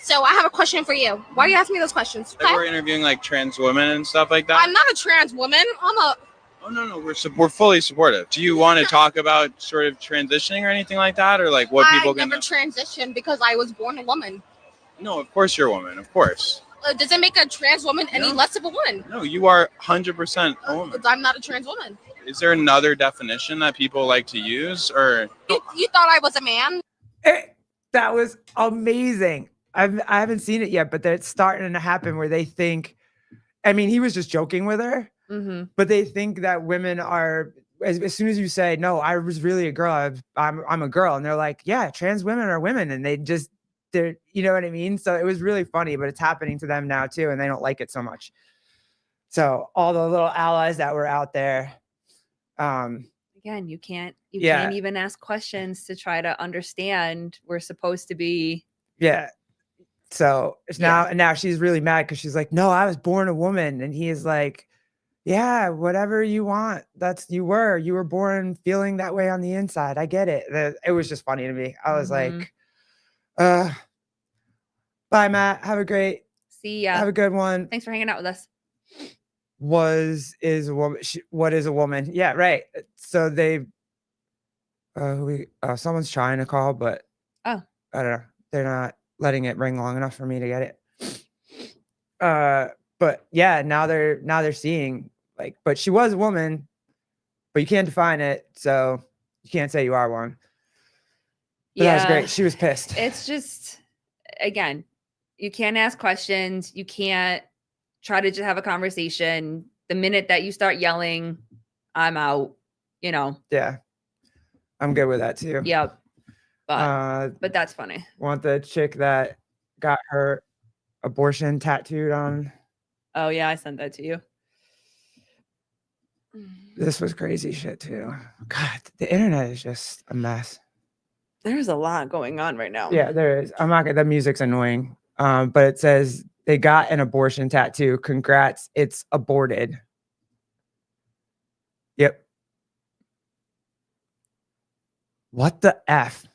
[SPEAKER 8] So I have a question for you. Why do you ask me those questions?
[SPEAKER 7] Like we're interviewing like trans women and stuff like that.
[SPEAKER 8] I'm not a trans woman.
[SPEAKER 7] Oh no, we're fully supportive. Do you want to talk about sort of transitioning or anything like that, or like what people
[SPEAKER 8] I
[SPEAKER 7] can?
[SPEAKER 8] never transitioned because I was born a woman.
[SPEAKER 7] No, of course you're a woman. Of course.
[SPEAKER 8] Does it make a trans woman any less of a woman?
[SPEAKER 7] No, you are 100% a woman.
[SPEAKER 8] I'm not a trans woman.
[SPEAKER 7] Is there another definition that people like to use, or?
[SPEAKER 8] You thought I was a man?
[SPEAKER 3] That was amazing. I haven't seen it yet, but it's starting to happen where they think. I mean, he was just joking with her, but they think that women are. As soon as you say no, I was really a girl. I'm a girl, and they're like, yeah, trans women are women, and they're, you know what I mean? So it was really funny, but it's happening to them now too, and they don't like it so much. So all the little allies that were out there.
[SPEAKER 2] Again, you can't even ask questions to try to understand. We're supposed to be.
[SPEAKER 3] Yeah. So it's now she's really mad because she's like, no, I was born a woman. And he is like, yeah, whatever you want. You were born feeling that way on the inside. I get it. It was just funny to me. I was like, bye, Matt. Have a great.
[SPEAKER 2] See ya.
[SPEAKER 3] Have a good one.
[SPEAKER 2] Thanks for hanging out with us.
[SPEAKER 3] Is a woman. What is a woman? Yeah, right. So they, someone's trying to call, but I don't know. They're not letting it ring long enough for me to get it. But yeah, now they're seeing but she was a woman, but you can't define it, so you can't say you are one. But that was great. She was pissed.
[SPEAKER 2] It's just, again, you can't ask questions. You can't try to just have a conversation. The minute that you start yelling, I'm out,
[SPEAKER 3] Yeah. I'm good with that too.
[SPEAKER 2] Yep. But that's funny.
[SPEAKER 3] Want the chick that got her abortion tattooed on?
[SPEAKER 2] Oh yeah, I sent that to you.
[SPEAKER 3] This was crazy shit too. God, the internet is just a mess.
[SPEAKER 2] There's a lot going on right now.
[SPEAKER 3] Yeah, there is. I'm not gonna. The music's annoying. But it says they got an abortion tattoo. Congrats, it's aborted. Yep. What the F?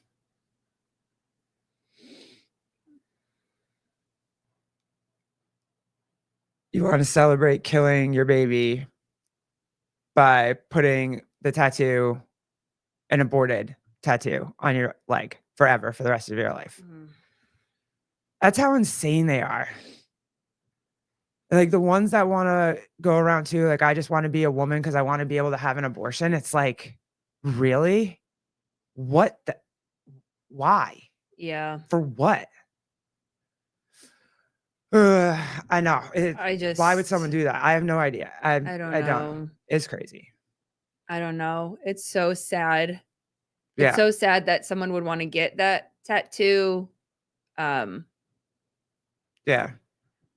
[SPEAKER 3] You want to celebrate killing your baby by putting the tattoo, an aborted tattoo, on your leg forever for the rest of your life. That's how insane they are. Like the ones that want to go around too, like, I just want to be a woman because I want to be able to have an abortion. It's like, really? What the? Why?
[SPEAKER 2] Yeah.
[SPEAKER 3] For what? I know. Why would someone do that? I have no idea. I don't know. It's crazy.
[SPEAKER 2] I don't know. It's so sad.
[SPEAKER 3] Yeah.
[SPEAKER 2] It's so sad that someone would want to get that tattoo.
[SPEAKER 1] Yeah.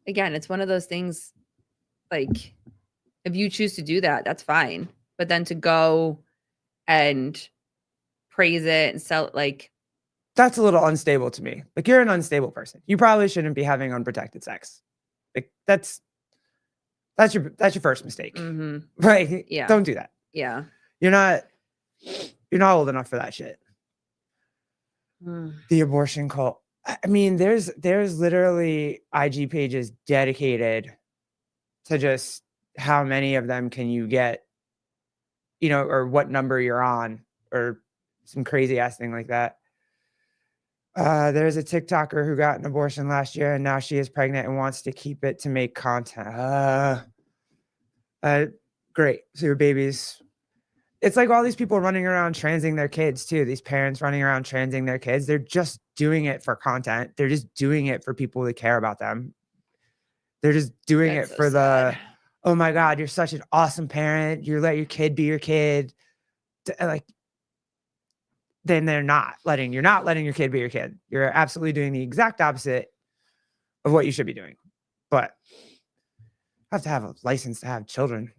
[SPEAKER 2] Again, it's one of those things, like, if you choose to do that, that's fine. But then to go and praise it and sell, like,
[SPEAKER 1] That's a little unstable to me. Like, you're an unstable person. You probably shouldn't be having unprotected sex. Like, that's your first mistake. Right?
[SPEAKER 2] Yeah.
[SPEAKER 1] Don't do that.
[SPEAKER 2] yeah.
[SPEAKER 1] You're not old enough for that shit. The abortion cult. I mean, there's literally IG pages dedicated to just how many of them can you get, or what number you're on, or some crazy ass thing like that. There's a TikToker who got an abortion last year and now she is pregnant and wants to keep it to make content. Great. So your babies. It's like all these people running around transing their kids too. These parents running around transing their kids. They're just doing it for content. They're just doing it for people that care about them. They're just doing
[SPEAKER 2] That's
[SPEAKER 1] it
[SPEAKER 2] so
[SPEAKER 1] for
[SPEAKER 2] sad.
[SPEAKER 1] oh my God, you're such an awesome parent. You let your kid be your kid. Like, then you're not letting your kid be your kid. You're absolutely doing the exact opposite of what you should be doing. But I have to have a license to have children.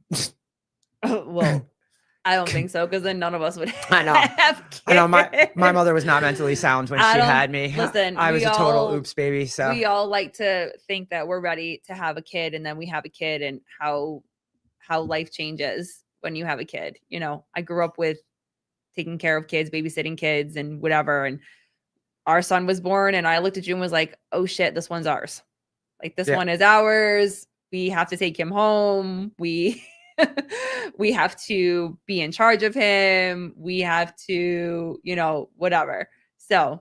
[SPEAKER 2] Well, I don't think so, because then none of us would
[SPEAKER 1] I know.
[SPEAKER 2] have kids.
[SPEAKER 1] I know my mother was not mentally sound when she had me.
[SPEAKER 2] Listen,
[SPEAKER 1] I was a total oops baby. So
[SPEAKER 2] we all like to think that we're ready to have a kid, and then we have a kid, and how life changes when you have a kid. I grew up with taking care of kids, babysitting kids, and whatever. And our son was born, and I looked at you and was like, "Oh shit, this one's ours. Like, this one is ours. We have to take him home. We have to be in charge of him. We have to, whatever." So,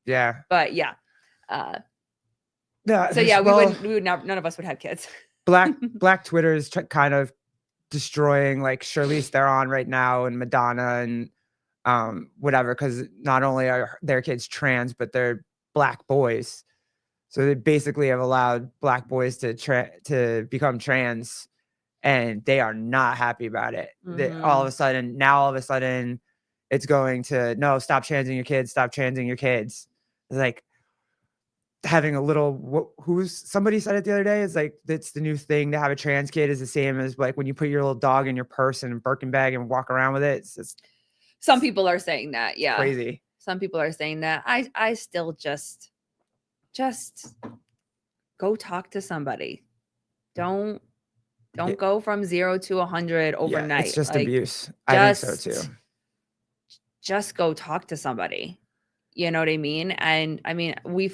[SPEAKER 1] yeah.
[SPEAKER 2] but yeah.
[SPEAKER 1] Yeah.
[SPEAKER 2] So yeah,
[SPEAKER 1] well,
[SPEAKER 2] we would none of us would have kids.
[SPEAKER 1] Black Twitter is kind of destroying, like, Charlize Theron right now and Madonna and whatever, because not only are their kids trans, but they're Black boys. So they basically have allowed Black boys to become trans, and they are not happy about it. All of a sudden, it's going to, no, stop transing your kids, stop transing your kids. It's like having a little, somebody said it the other day, it's like, it's the new thing to have a trans kid, is the same as like when you put your little dog in your purse and a Birkin bag and walk around with it. It's just,
[SPEAKER 2] some people are saying that. Yeah.
[SPEAKER 1] Crazy.
[SPEAKER 2] Some people are saying that. I still just go talk to somebody. Don't go from 0 to 100 overnight.
[SPEAKER 1] Yeah, it's just
[SPEAKER 2] like,
[SPEAKER 1] abuse. I think so too.
[SPEAKER 2] Just go talk to somebody. You know what I mean? And I mean, I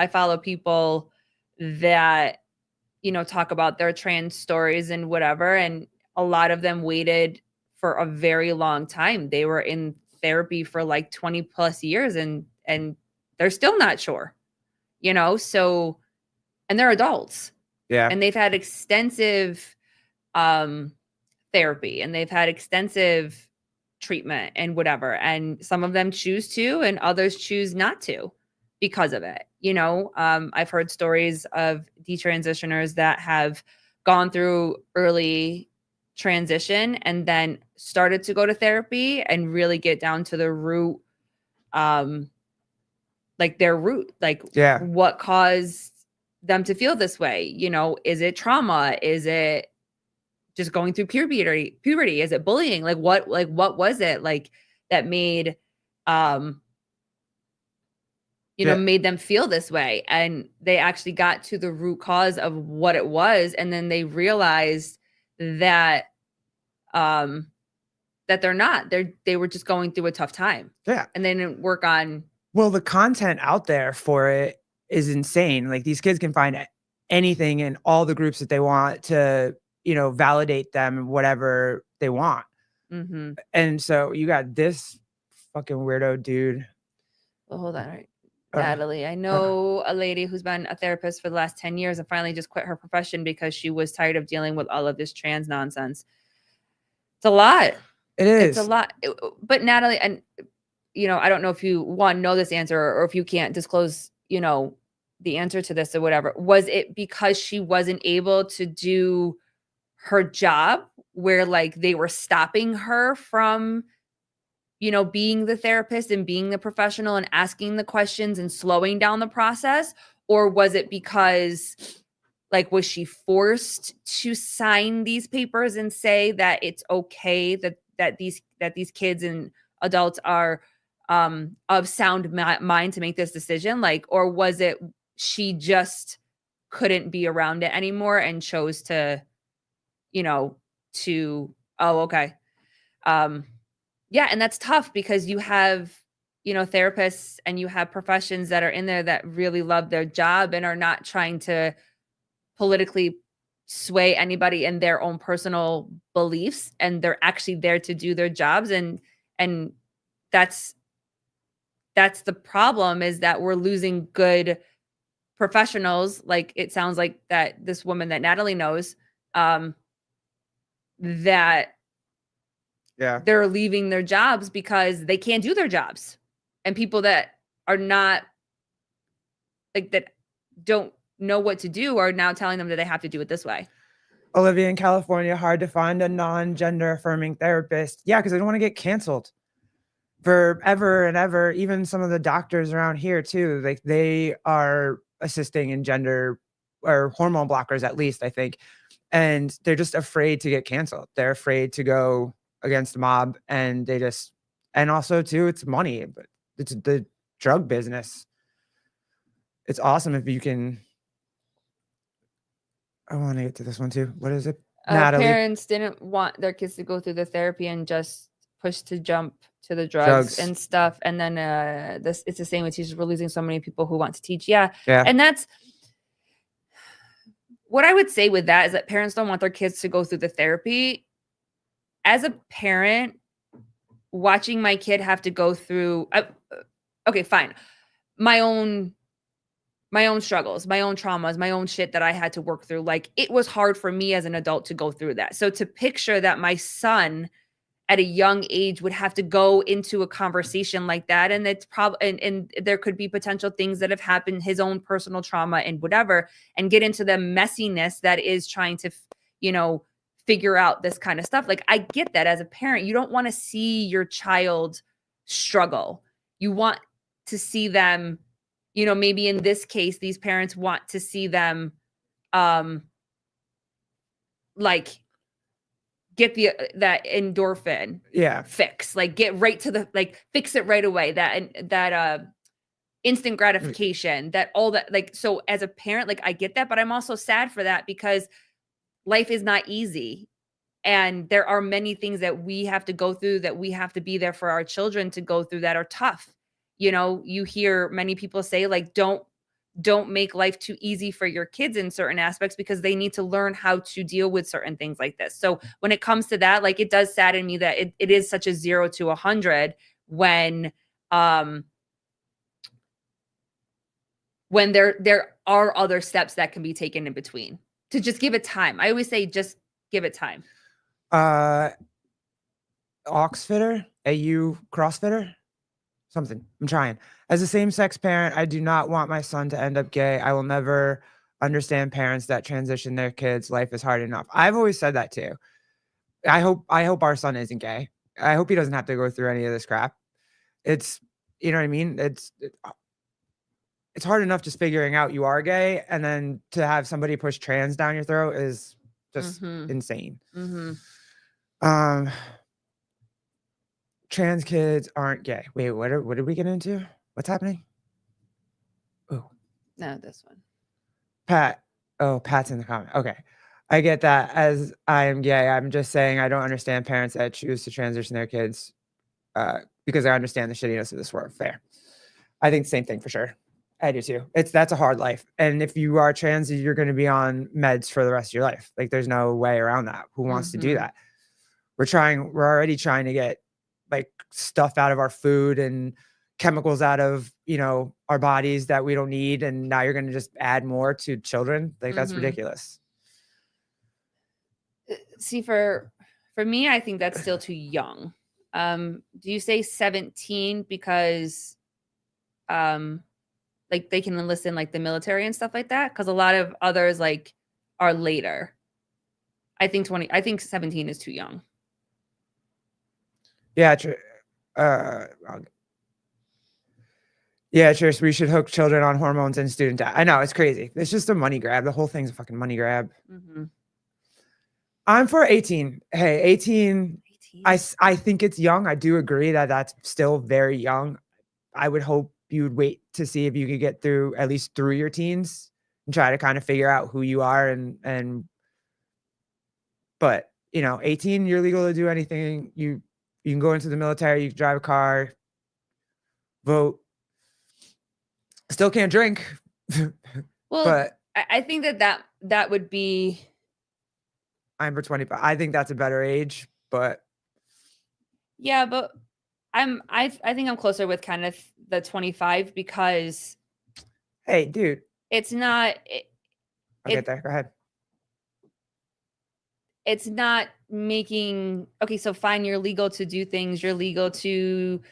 [SPEAKER 2] follow people that, talk about their trans stories and whatever. And a lot of them waited for a very long time. They were in therapy for like 20 plus years and they're still not sure, so, and they're adults.
[SPEAKER 1] Yeah.
[SPEAKER 2] And they've had extensive therapy, and they've had extensive treatment and whatever. And some of them choose to, and others choose not to because of it. I've heard stories of detransitioners that have gone through early transition and then started to go to therapy and really get down to the root, like their root, like what caused them to feel this way. Is it trauma? Is it just going through puberty? Is it bullying? Like what was it like that made, made them feel this way? And they actually got to the root cause of what it was. And then they realized that, that they were just going through a tough time.
[SPEAKER 1] Yeah.
[SPEAKER 2] And they didn't work on.
[SPEAKER 1] Well, the content out there for it is insane. Like, these kids can find anything in all the groups that they want to, validate them, whatever they want.
[SPEAKER 2] Mm-hmm.
[SPEAKER 1] And so you got this fucking weirdo dude.
[SPEAKER 2] Well, hold on. Right. Natalie, I know a lady who's been a therapist for the last 10 years and finally just quit her profession because she was tired of dealing with all of this trans nonsense. It's a lot.
[SPEAKER 1] It is.
[SPEAKER 2] It's a lot. But Natalie, and I don't know if you know this answer, or if you can't disclose, the answer to this or whatever. Was it because she wasn't able to do her job, where like they were stopping her from being the therapist and being the professional and asking the questions and slowing down the process? Or was it because, like, was she forced to sign these papers and say that it's okay that these kids and adults are of sound mind to make this decision? Like, or was it she just couldn't be around it anymore and chose to, oh, okay. Yeah, and that's tough because you have, therapists and you have professions that are in there that really love their job and are not trying to politically sway anybody in their own personal beliefs, and they're actually there to do their jobs, and that's the problem, is that we're losing good professionals. Like, it sounds like that this woman that Natalie knows, that they're leaving their jobs because they can't do their jobs. And people that are not, like, that don't know what to do are now telling them that they have to do it this way.
[SPEAKER 3] Olivia, in California, hard to find a non-gender affirming therapist. Yeah, because they don't want to get canceled forever and ever. Even some of the doctors around here too, like, they are assisting in gender or hormone blockers, at least, I think. And they're just afraid to get canceled. They're afraid to go against the mob, and and also too, it's money, but it's the drug business. It's awesome if you can. I want to get to this one too. What is it? Natalie.
[SPEAKER 2] Parents didn't want their kids to go through the therapy and just push to jump to the drugs and stuff. And then it's the same with teachers. We're losing so many people who want to teach. Yeah. And that's what I would say with that, is that parents don't want their kids to go through the therapy. As a parent, watching my kid have to go through, okay, fine, my own struggles, my own traumas, my own shit that I had to work through. Like, it was hard for me as an adult to go through that. So to picture that my son at a young age would have to go into a conversation like that, and it's probably, and there could be potential things that have happened, his own personal trauma and whatever, and get into the messiness that is trying to, figure out this kind of stuff. Like, I get that as a parent, you don't want to see your child struggle. You want to see them, maybe in this case, these parents want to see them, like, get that endorphin fix, like, get right to the, like, fix it right away. That instant gratification, that all that, like, so as a parent, like, I get that, but I'm also sad for that, because life is not easy. And there are many things that we have to go through, that we have to be there for our children to go through, that are tough. You hear many people say, like, don't make life too easy for your kids in certain aspects, because they need to learn how to deal with certain things like this. So when it comes to that, like, it does sadden me that it is such a 0 to 100 when there are other steps that can be taken in between, to just give it time. I always say, just give it time.
[SPEAKER 3] Oxfitter, AU CrossFitter, something. I'm trying. As a same-sex parent, I do not want my son to end up gay. I will never understand parents that transition their kids. Life is hard enough. I've always said that too. I hope our son isn't gay. I hope he doesn't have to go through any of this crap. It's, you know what I mean? It's hard enough just figuring out you are gay, and then to have somebody push trans down your throat is just insane. Trans kids aren't gay. Wait, what did we get into? What's happening? Oh,
[SPEAKER 2] no, this one.
[SPEAKER 3] Pat. Oh, Pat's in the comment. Okay. I get that. As I am gay, I'm just saying I don't understand parents that choose to transition their kids because I understand the shittiness of this world. Fair. I think the same thing for sure. I do too. That's a hard life. And if you are trans, you're going to be on meds for the rest of your life. Like, there's no way around that. Who wants to do that? We're already trying to get, like, stuff out of our food and chemicals out of, our bodies that we don't need. And now you're going to just add more to children. Like, that's ridiculous.
[SPEAKER 2] See, for me, I think that's still too young. Do you say 17 because, like, they can enlist in, like, the military and stuff like that? Because a lot of others, like, are later. I think 17 is too young.
[SPEAKER 3] Yeah, true. Yeah, sure. So we should hook children on hormones and student debt. I know it's crazy. It's just a money grab. The whole thing's a fucking money grab. I'm for 18. Hey, 18.
[SPEAKER 2] 18.
[SPEAKER 3] I think it's young. I do agree that that's still very young. I would hope you'd wait to see if you could get through at least through your teens and try to kind of figure out who you are but 18, you're legal to do anything. You can go into the military, you can drive a car, vote. Still can't drink.
[SPEAKER 2] Well,
[SPEAKER 3] but
[SPEAKER 2] I think that would be.
[SPEAKER 3] I'm for 25. I think that's a better age, but
[SPEAKER 2] Yeah, but I think I'm closer with kind of the 25 because
[SPEAKER 3] hey, dude.
[SPEAKER 2] it's not.
[SPEAKER 3] I'll get there. Go ahead.
[SPEAKER 2] It's not making okay. So fine, you're legal to do things. You're legal to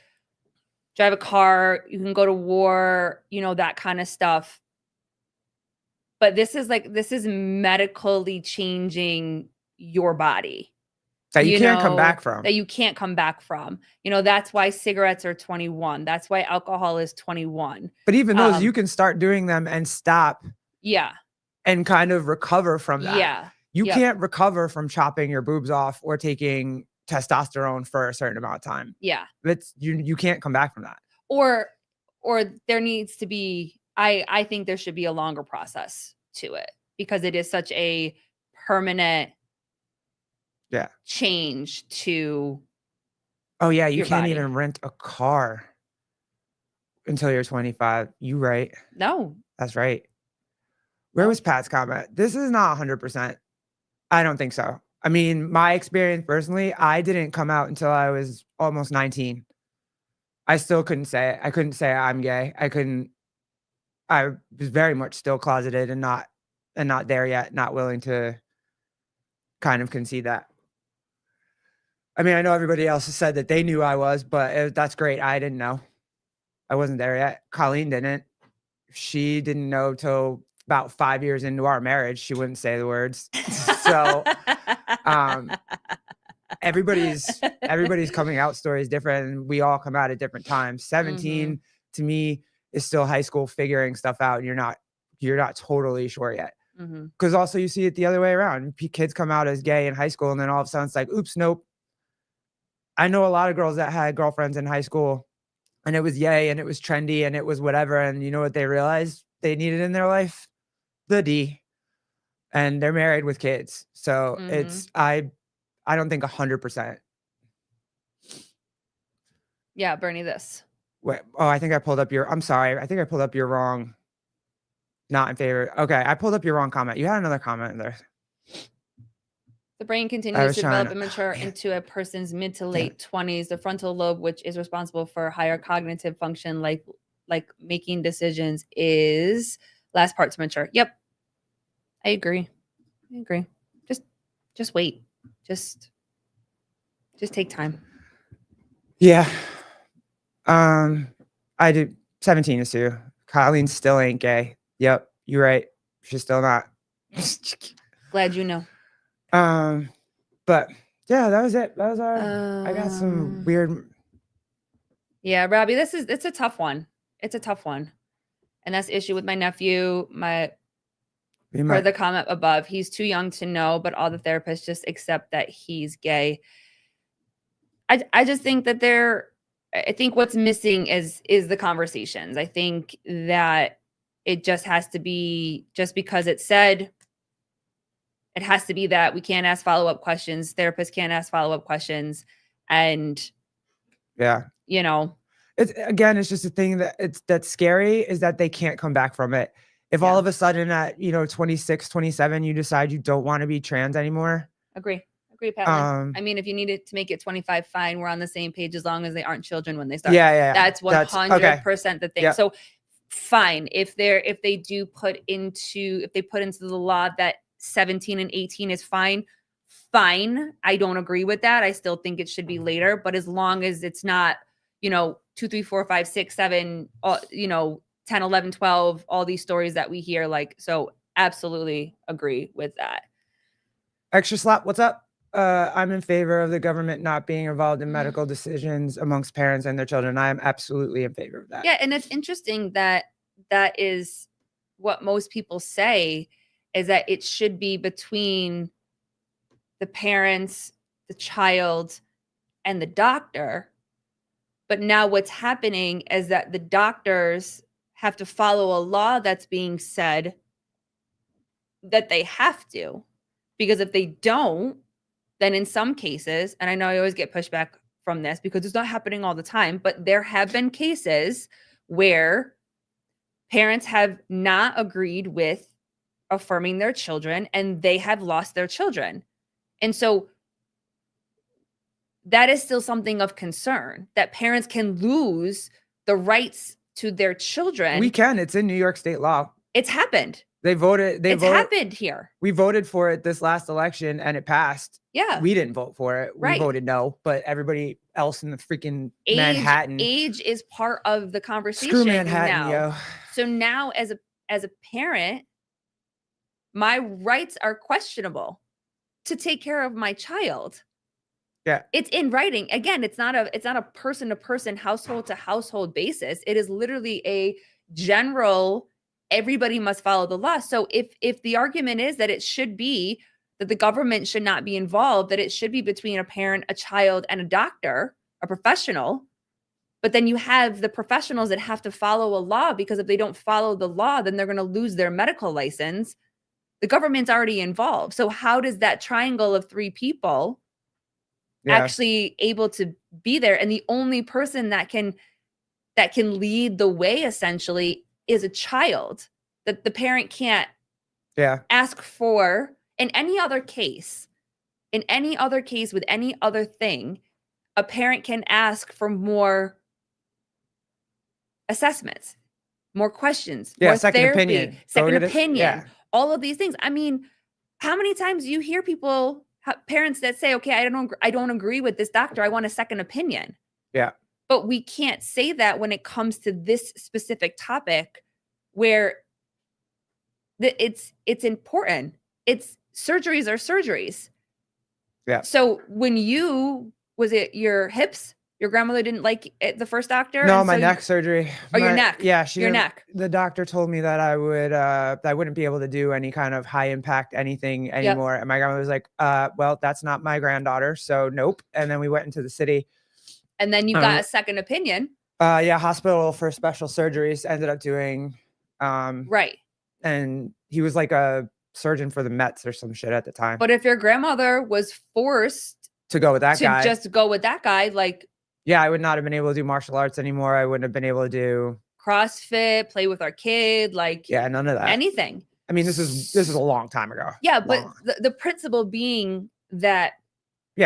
[SPEAKER 2] drive a car. You can go to war. That kind of stuff. But this is medically changing your body.
[SPEAKER 3] That you can't come back from.
[SPEAKER 2] That you can't come back from. That's why cigarettes are 21. That's why alcohol is 21.
[SPEAKER 3] But even those, you can start doing them and stop.
[SPEAKER 2] Yeah.
[SPEAKER 3] And kind of recover from that.
[SPEAKER 2] Yeah.
[SPEAKER 3] You can't recover from chopping your boobs off or taking testosterone for a certain amount of time.
[SPEAKER 2] Yeah.
[SPEAKER 3] You can't come back from that.
[SPEAKER 2] Or there needs to be, I think there should be a longer process to it because it is such a permanent change to.
[SPEAKER 3] Oh yeah, you can't
[SPEAKER 2] body.
[SPEAKER 3] even rent a car until you're 25. You right?
[SPEAKER 2] No.
[SPEAKER 3] That's right. Where was Pat's comment? This is not 100%. I don't think so. I mean, my experience personally, I didn't come out until I was almost 19. I still couldn't say it. I couldn't say I'm gay. I was very much still closeted and not there yet, not willing to kind of concede that. I mean, I know everybody else has said that they knew I was, but that's great. I didn't know. I wasn't there yet. Colleen didn't. She didn't know till about 5 years into our marriage. She wouldn't say the words. So everybody's coming out story is different, and we all come out at different times. 17 to me is still high school, figuring stuff out, and you're not totally sure yet. Because also you see it the other way around. Kids come out as gay in high school, and then all of a sudden it's like, oops, nope. I know a lot of girls that had girlfriends in high school, and it was yay, and it was trendy, and it was whatever. And you know what they realized they needed in their life? The D. And they're married with kids. So it's, I don't think 100%.
[SPEAKER 2] Yeah, Bernie, this.
[SPEAKER 3] Wait, I think I pulled up I'm sorry. I think I pulled up your wrong, not in favor. Okay, I pulled up your wrong comment. You had another comment in there.
[SPEAKER 2] The brain continues to develop and mature into a person's mid to late 20s. The frontal lobe, which is responsible for higher cognitive function, like making decisions, is last part to mature. Yep. I agree. Just wait. Just take time.
[SPEAKER 3] Yeah. I do. 17 is too. Colleen still ain't gay. Yep. You're right. She's still not.
[SPEAKER 2] Glad you know.
[SPEAKER 3] But yeah, that was it. That was our, I got some weird.
[SPEAKER 2] Yeah, Robbie, it's a tough one. It's a tough one. And that's the issue with my nephew. Per the comment above, he's too young to know, but all the therapists just accept that he's gay. I just think that I think what's missing is the conversations. I think that it just has to be, just because it's said, it has to be that we can't ask follow-up questions. Therapists can't ask follow-up questions. And
[SPEAKER 3] yeah, it's just a thing that's scary, is that they can't come back from it. If all of a sudden at 26, 27, you decide you don't want to be trans anymore.
[SPEAKER 2] Agree, Pat. I mean, if you needed to make it 25, fine. We're on the same page as long as they aren't children when they start.
[SPEAKER 3] Yeah.
[SPEAKER 2] That's 100% the thing.
[SPEAKER 3] Yeah.
[SPEAKER 2] So fine. If they put into the law that 17 and 18 is fine. I don't agree with that. I still think it should be later, but as long as it's not, 2, 3, 4, 5, 6, 7, 10, 11, 12, all these stories that we hear, so absolutely agree with that.
[SPEAKER 3] Extra slap, what's up? I'm in favor of the government not being involved in
[SPEAKER 2] Mm.
[SPEAKER 3] medical decisions amongst parents and their children. I am absolutely in favor of that.
[SPEAKER 2] Yeah, and it's interesting that that is what most people say, is that it should be between the parents, the child, and the doctor. But now what's happening is that the doctors have to follow a law that's being said that they have to. Because if they don't, then in some cases, and I know I always get pushback from this because it's not happening all the time, but there have been cases where parents have not agreed with affirming their children and they have lost their children. And so that is still something of concern, that parents can lose the rights to their children.
[SPEAKER 3] We can. It's in New York state law.
[SPEAKER 2] It's happened.
[SPEAKER 3] They voted.
[SPEAKER 2] It's happened here.
[SPEAKER 3] We voted for it this last election and it passed.
[SPEAKER 2] Yeah.
[SPEAKER 3] We didn't vote for it. We
[SPEAKER 2] Right.
[SPEAKER 3] voted no, but everybody else in the freaking Manhattan.
[SPEAKER 2] Age is part of the conversation.
[SPEAKER 3] Screw Manhattan,
[SPEAKER 2] now.
[SPEAKER 3] yo.
[SPEAKER 2] So now as a parent, my rights are questionable to take care of my child.
[SPEAKER 3] Yeah.
[SPEAKER 2] It's in writing. Again, it's not a person to person, household to household basis. It is literally a general, everybody must follow the law. So if the argument is that it should be that the government should not be involved, that it should be between a parent, a child, and a doctor, a professional, but then you have the professionals that have to follow a law, because if they don't follow the law, then they're going to lose their medical license. The government's already involved. So how does that triangle of three people actually able to be there? And the only person that can lead the way essentially is a child, that the parent can't ask for. In any other case with any other thing, a parent can ask for more assessments, more questions, more
[SPEAKER 3] second
[SPEAKER 2] therapy,
[SPEAKER 3] opinion.
[SPEAKER 2] second opinion, all of these things. I mean, how many times do you hear parents that say, okay, I don't agree with this doctor, I want a second opinion.
[SPEAKER 3] Yeah.
[SPEAKER 2] But we can't say that when it comes to this specific topic, where it's important. Surgeries are surgeries.
[SPEAKER 3] Yeah.
[SPEAKER 2] So when was it your hips? Your grandmother didn't like it, the first doctor?
[SPEAKER 3] No,
[SPEAKER 2] and
[SPEAKER 3] my
[SPEAKER 2] so
[SPEAKER 3] neck surgery.
[SPEAKER 2] Your neck.
[SPEAKER 3] Yeah,
[SPEAKER 2] your neck.
[SPEAKER 3] The doctor told me that I wouldn't be able to do any kind of high impact anything anymore. And my grandmother was like, well, that's not my granddaughter, so nope. And then we went into the city.
[SPEAKER 2] And then you got a second opinion.
[SPEAKER 3] Hospital for special surgeries ended up doing.
[SPEAKER 2] Right.
[SPEAKER 3] And he was like a surgeon for the Mets or some shit at the time.
[SPEAKER 2] But if your grandmother was forced
[SPEAKER 3] to go with that guy,
[SPEAKER 2] just go with that guy, like,
[SPEAKER 3] yeah, I would not have been able to do martial arts anymore. I wouldn't have been able to do
[SPEAKER 2] CrossFit, play with our kid, like,
[SPEAKER 3] none of that.
[SPEAKER 2] Anything.
[SPEAKER 3] I mean, this is a long time ago.
[SPEAKER 2] Yeah, but the principle being that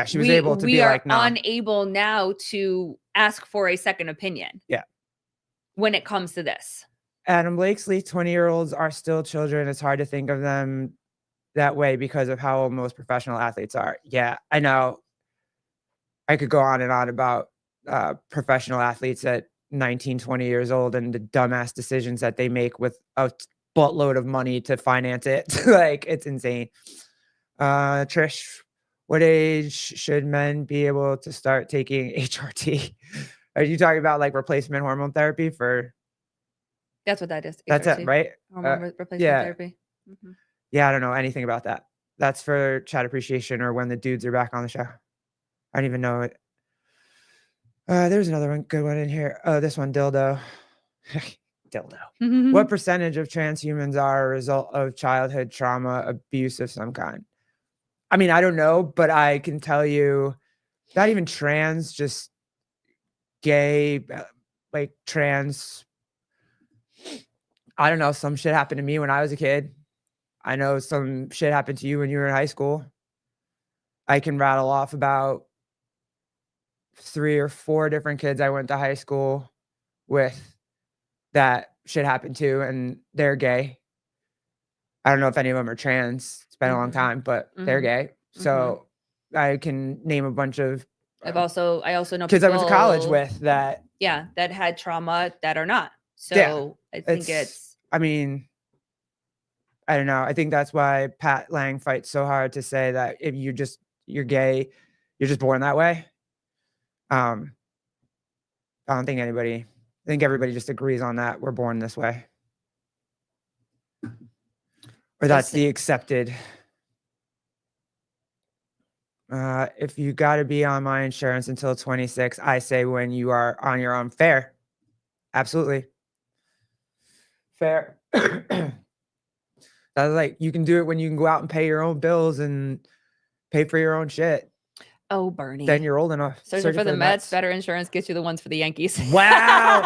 [SPEAKER 3] she was able to be like, no.
[SPEAKER 2] unable now to ask for a second opinion.
[SPEAKER 3] Yeah.
[SPEAKER 2] When it comes to this.
[SPEAKER 3] Adam Blakesley, 20-year-olds are still children. It's hard to think of them that way because of how most professional athletes are. Yeah, I know. I could go on and on about professional athletes at 19, 20 years old and the dumbass decisions that they make with a buttload of money to finance it. Like, it's insane. Trish, what age should men be able to start taking HRT? Are you talking about like replacement hormone therapy for?
[SPEAKER 2] That's what that is.
[SPEAKER 3] That's
[SPEAKER 2] HRT.
[SPEAKER 3] it, right?
[SPEAKER 2] Hormone replacement therapy. Mm-hmm.
[SPEAKER 3] Yeah, I don't know anything about that. That's for chat appreciation or when the dudes are back on the show. I don't even know it. There's another good one in here. Oh, this one, dildo. Dildo.
[SPEAKER 2] Mm-hmm.
[SPEAKER 3] What percentage of trans humans are a result of childhood trauma, abuse of some kind? I mean, I don't know, but I can tell you, not even trans, just gay, like trans. I don't know. Some shit happened to me when I was a kid. I know some shit happened to you when you were in high school. I can rattle off about 3 or 4 different kids I went to high school with that shit happened to, and they're gay. I don't know if any of them are trans. It's been a long time, but they're gay. So I can name a bunch of.
[SPEAKER 2] I also know
[SPEAKER 3] kids I went to college with that.
[SPEAKER 2] Yeah, that had trauma that are not. So I think it's.
[SPEAKER 3] I mean, I don't know. I think that's why Pat Lang fights so hard to say that if
[SPEAKER 1] you're gay, you're just born that way. I don't think I think everybody just agrees on that. We're born this way. Or that's the accepted. If you got to be on my insurance until 26, I say when you are on your own. Fair. Absolutely. Fair. That's like, you can do it when you can go out and pay your own bills and pay for your own shit.
[SPEAKER 2] Oh, Bernie.
[SPEAKER 1] Then you're old enough.
[SPEAKER 2] Searching for the Mets. Better insurance gets you the ones for the Yankees.
[SPEAKER 1] Wow.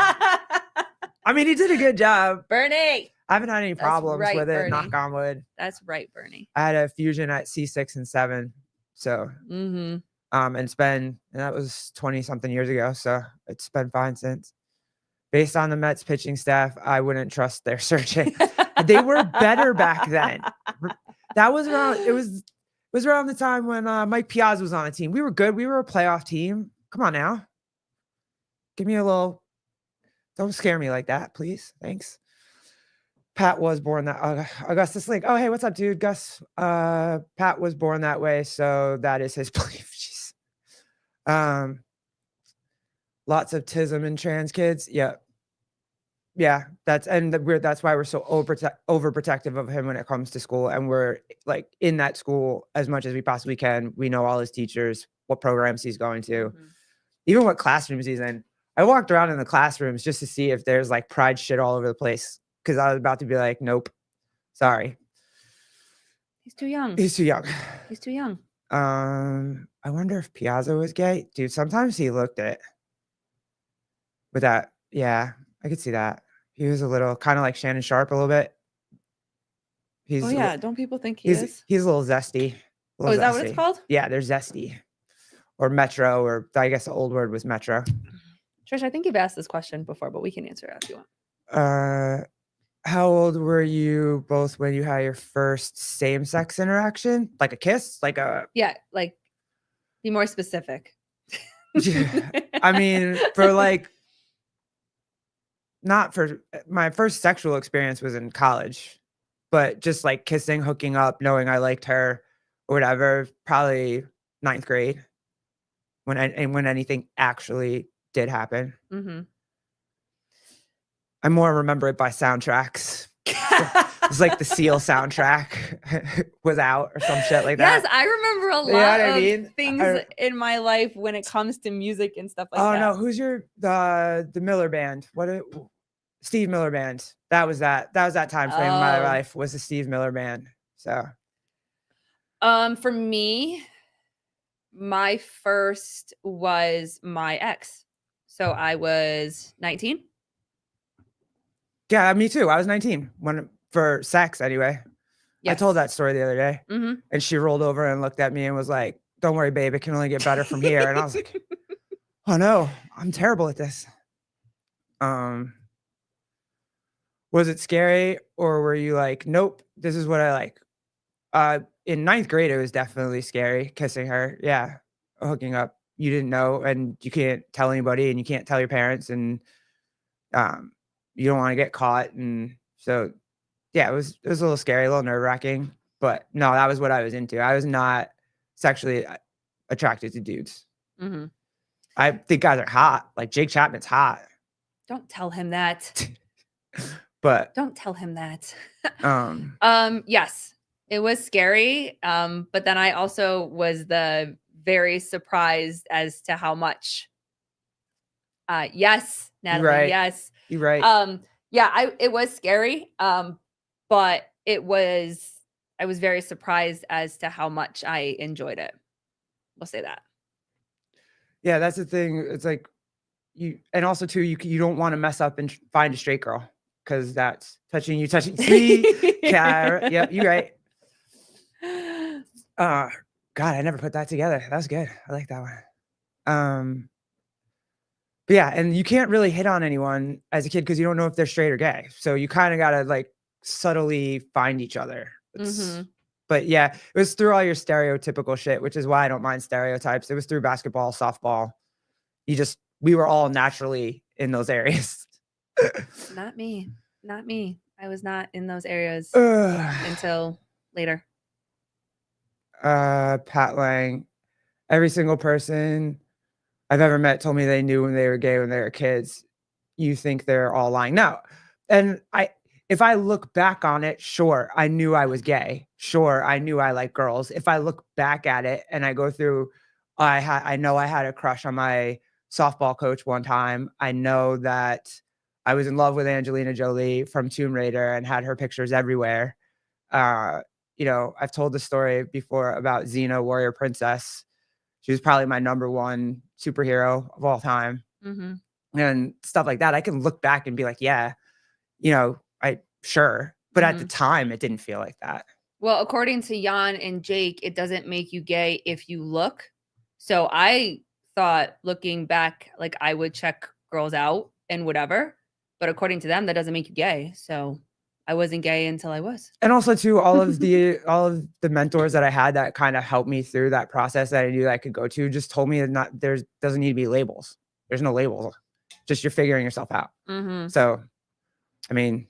[SPEAKER 1] I mean, he did a good job.
[SPEAKER 2] Bernie.
[SPEAKER 1] I haven't had any problems
[SPEAKER 2] right,
[SPEAKER 1] with it.
[SPEAKER 2] Bernie.
[SPEAKER 1] Knock on wood.
[SPEAKER 2] That's right, Bernie.
[SPEAKER 1] I had a fusion at C6 and 7. So, and that was 20 something years ago. So it's been fine since. Based on the Mets pitching staff, I wouldn't trust their searching. They were better back then. That was around, it was around the time when Mike Piazza was on the team. We were good. We were a playoff team. Come on now. Give me a little, don't scare me like that, please. Thanks. Pat was born that Augustus Link. Oh, hey, what's up, dude? Gus. Pat was born that way, so that is his belief. Jeez. Lots of tism in trans kids. Yeah. Yeah, that's why we're so overprotective of him when it comes to school, and we're like in that school as much as we possibly can. We know all his teachers, what programs he's going to, even what classrooms he's in. I walked around in the classrooms just to see if there's like pride shit all over the place, because I was about to be like, nope, sorry.
[SPEAKER 2] He's too young.
[SPEAKER 1] He's too young.
[SPEAKER 2] He's too young.
[SPEAKER 1] I wonder if Piazza was gay, dude. Sometimes he looked it. With that, yeah. I could see that. He was a little kind of like Shannon Sharp a little bit.
[SPEAKER 2] Oh yeah, don't people think he is?
[SPEAKER 1] He's a little zesty.
[SPEAKER 2] Is that what it's called?
[SPEAKER 1] Yeah, they're zesty. Or metro, or I guess the old word was metro.
[SPEAKER 2] Trish, I think you've asked this question before, but we can answer it if you want.
[SPEAKER 1] How old were you both when you had your first same-sex interaction? Like a kiss? Like a
[SPEAKER 2] like be more specific.
[SPEAKER 1] I mean, for like, not for my first sexual experience was in college, but just like kissing, hooking up, knowing I liked her or whatever, probably 9th grade when anything actually did happen. I more remember it by soundtracks. It's like the Seal soundtrack was out or some shit like that.
[SPEAKER 2] Yes, I remember a lot of things in my life when it comes to music and stuff like that.
[SPEAKER 1] Oh no, who's the Miller Band? Steve Miller Band. That was that time frame in my life, was the Steve Miller Band. So
[SPEAKER 2] for me, my first was my ex. So I was 19.
[SPEAKER 1] Yeah, me too. I was 19 for sex anyway. Yes. I told that story the other day, and she rolled over and looked at me and was like, "Don't worry, babe. It can only get better from here." And I was like, "Oh no, I'm terrible at this." Was it scary, or were you like, "Nope, this is what I like"? In 9th grade, it was definitely scary kissing her. Yeah, hooking up. You didn't know, and you can't tell anybody, and you can't tell your parents, and you don't want to get caught, and so yeah, it was a little scary, a little nerve-wracking, but no, that was what I was into. I was not sexually attracted to dudes. I think guys are hot. Like Jake Chapman's hot.
[SPEAKER 2] Don't tell him that.
[SPEAKER 1] But
[SPEAKER 2] don't tell him that. Yes, it was scary. But then I also was very surprised as to how much. Yes, Natalie.
[SPEAKER 1] Right.
[SPEAKER 2] Yes,
[SPEAKER 1] you're right.
[SPEAKER 2] Yeah, it was scary. But I was very surprised as to how much I enjoyed it. We'll say that.
[SPEAKER 1] Yeah, that's the thing. It's like and also too, you don't want to mess up and find a straight girl, because that's touching. See, yep, you're right. God, I never put that together. That was good. I like that one. But yeah, and you can't really hit on anyone as a kid because you don't know if they're straight or gay. So you kind of gotta like subtly find each other. But yeah, it was through all your stereotypical shit, which is why I don't mind stereotypes. It was through basketball, softball. We were all naturally in those areas.
[SPEAKER 2] Not me. I was not in those areas until later.
[SPEAKER 1] Pat Lang, Every single person I've ever met told me they knew when they were gay when they were kids. You think they're all lying. No. And if I look back on it, sure, I knew I was gay. Sure, I knew I liked girls. If I look back at it and I go through, I know I had a crush on my softball coach one time. I know that I was in love with Angelina Jolie from Tomb Raider and had her pictures everywhere. You know, I've told the story before about Xena, Warrior Princess. She was probably my number one superhero of all time.
[SPEAKER 2] Mhm.
[SPEAKER 1] And stuff like that. I can look back and be like, yeah, you know, sure. But at the time, it didn't feel like that.
[SPEAKER 2] Well, according to Jan and Jake, it doesn't make you gay if you look. So I thought looking back, like I would check girls out and whatever. But according to them, that doesn't make you gay. So I wasn't gay until I was.
[SPEAKER 1] And also too, all of the mentors that I had that kind of helped me through that process that I knew that I could go to just told me that doesn't need to be labels. There's no labels. Just you're figuring yourself out.
[SPEAKER 2] Mm-hmm.
[SPEAKER 1] So, I mean,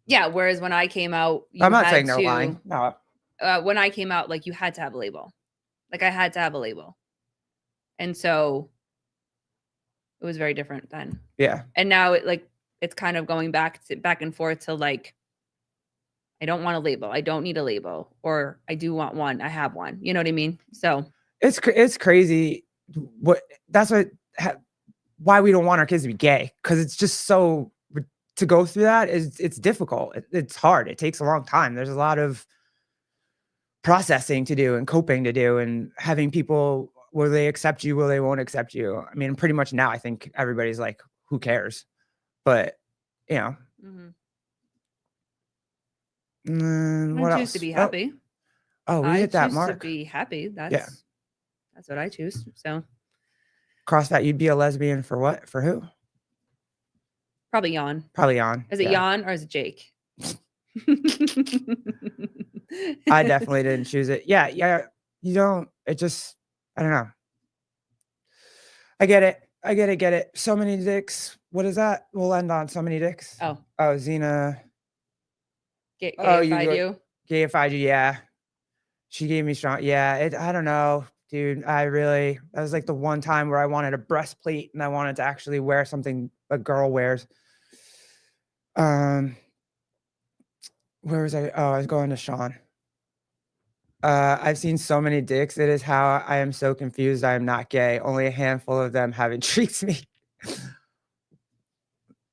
[SPEAKER 2] yeah. Whereas when I came out,
[SPEAKER 1] I'm not saying they're lying. No.
[SPEAKER 2] When I came out, like you had to have a label. Like I had to have a label. And so it was very different then.
[SPEAKER 1] Yeah.
[SPEAKER 2] And now it's kind of going back and forth to like, I don't want a label. I don't need a label. Or I do want one. I have one. You know what I mean? So
[SPEAKER 1] it's crazy. Why we don't want our kids to be gay. Cause it's just so, to go through that it's difficult. It's hard. It takes a long time. There's a lot of processing to do and coping to do and having people, will they accept you? Will they won't accept you? I mean, pretty much now I think everybody's like, who cares? But you know, what
[SPEAKER 2] I choose
[SPEAKER 1] else?
[SPEAKER 2] to be happy.
[SPEAKER 1] Oh, we hit that mark.
[SPEAKER 2] To be happy. That's what I choose. So
[SPEAKER 1] cross that. You'd be a lesbian for what? For who?
[SPEAKER 2] Probably Jan.
[SPEAKER 1] Probably Jan.
[SPEAKER 2] Is it Jan or is it Jake?
[SPEAKER 1] I definitely didn't choose it. Yeah. You don't. It just. I don't know. I get it. So many dicks. What is that? We'll end on so many dicks.
[SPEAKER 2] Oh,
[SPEAKER 1] Xena.
[SPEAKER 2] Gayified you.
[SPEAKER 1] Gayified you. Yeah. She gave me strong. Yeah. I don't know, dude. That was like the one time where I wanted a breastplate and I wanted to actually wear something a girl wears. Where was I? Oh, I was going to Sean. I've seen so many dicks. It is how I am so confused. I am not gay. Only a handful of them have intrigued me.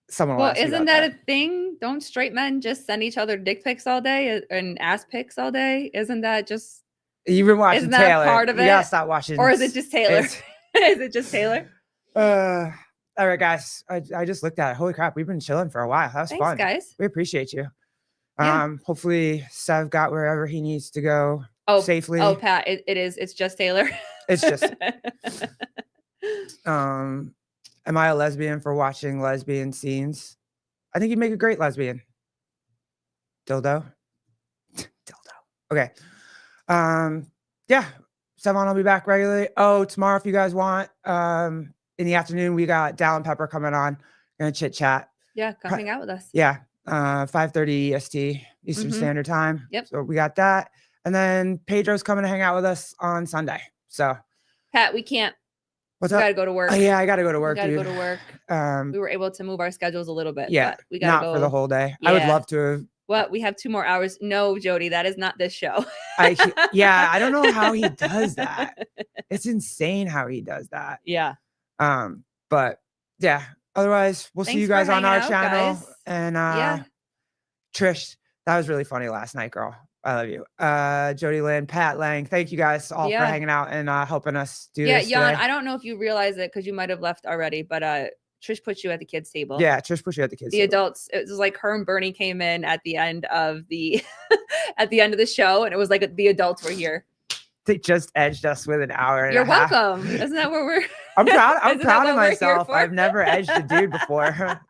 [SPEAKER 1] Someone.
[SPEAKER 2] Well, isn't that a thing? Don't straight men just send each other dick pics all day and ass pics all day? Isn't that just?
[SPEAKER 1] You've been watching Taylor.
[SPEAKER 2] Isn't that part of it?
[SPEAKER 1] You gotta stop watching.
[SPEAKER 2] Or is it just Taylor? Is it just Taylor?
[SPEAKER 1] All right, guys. I just looked at it. Holy crap, we've been chilling for a while. That was fun,
[SPEAKER 2] guys.
[SPEAKER 1] We appreciate you.
[SPEAKER 2] Yeah.
[SPEAKER 1] Hopefully Sev got wherever he needs to go safely.
[SPEAKER 2] Oh, Pat, it's just Taylor.
[SPEAKER 1] It's just. Am I a lesbian for watching lesbian scenes? I think you'd make a great lesbian. Dildo. Okay. Yeah. Sevon will be back regularly. Oh, tomorrow if you guys want. In the afternoon, we got Dallin Pepper coming on. Gonna chit chat.
[SPEAKER 2] Yeah, come hang out with us.
[SPEAKER 1] Yeah. 5:30 EST, Eastern Standard Time.
[SPEAKER 2] Yep.
[SPEAKER 1] So we got that. And then Pedro's coming to hang out with us on Sunday. So
[SPEAKER 2] Pat, we can't.
[SPEAKER 1] What's
[SPEAKER 2] we
[SPEAKER 1] up?
[SPEAKER 2] gotta go to work.
[SPEAKER 1] Oh, yeah, I gotta go to work.
[SPEAKER 2] We gotta
[SPEAKER 1] dude.
[SPEAKER 2] go to work. We were able to move our schedules a little bit.
[SPEAKER 1] Yeah.
[SPEAKER 2] But we gotta
[SPEAKER 1] not
[SPEAKER 2] go
[SPEAKER 1] for the whole day.
[SPEAKER 2] Yeah.
[SPEAKER 1] I would love to have.
[SPEAKER 2] What? We have 2 more hours. No, Jody, that is not this show.
[SPEAKER 1] Yeah, I don't know how he does that. It's insane how he does that.
[SPEAKER 2] Yeah.
[SPEAKER 1] But yeah. Otherwise, we'll see you guys on our channel.
[SPEAKER 2] Guys.
[SPEAKER 1] And Trish, that was really funny last night, girl. I love you. Jody Lynn, Pat Lang. Thank you guys all for hanging out and helping us do this.
[SPEAKER 2] Yeah, Jan,
[SPEAKER 1] today.
[SPEAKER 2] I don't know if you realize it because you might have left already, but Trish put you at the kids' table.
[SPEAKER 1] Yeah, Trish put you at the kids'
[SPEAKER 2] the
[SPEAKER 1] table.
[SPEAKER 2] Adults. It was like her and Bernie came in at the end of the show, and it was like the adults were here.
[SPEAKER 1] They just edged us with an hour and
[SPEAKER 2] You're
[SPEAKER 1] a half.
[SPEAKER 2] welcome. Isn't that what we're?
[SPEAKER 1] I'm proud. I'm
[SPEAKER 2] Isn't
[SPEAKER 1] proud
[SPEAKER 2] that
[SPEAKER 1] of
[SPEAKER 2] what we're here
[SPEAKER 1] myself.
[SPEAKER 2] for?
[SPEAKER 1] I've never edged a dude before.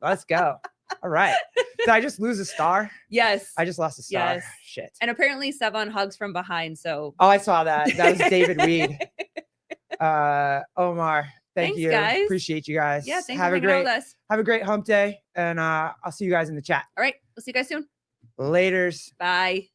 [SPEAKER 1] Let's go. All right. Did I just lose a star?
[SPEAKER 2] Yes.
[SPEAKER 1] I just lost a star.
[SPEAKER 2] Yes.
[SPEAKER 1] Shit.
[SPEAKER 2] And apparently Sevon hugs from behind. So.
[SPEAKER 1] Oh, I saw that. That was David Reed. Omar. Thanks, you.
[SPEAKER 2] Guys.
[SPEAKER 1] Appreciate you guys.
[SPEAKER 2] Yeah. Thanks for hanging out with us.
[SPEAKER 1] Have a great hump day. And I'll see you guys in the chat.
[SPEAKER 2] All right. We'll see you guys soon.
[SPEAKER 1] Laters.
[SPEAKER 2] Bye.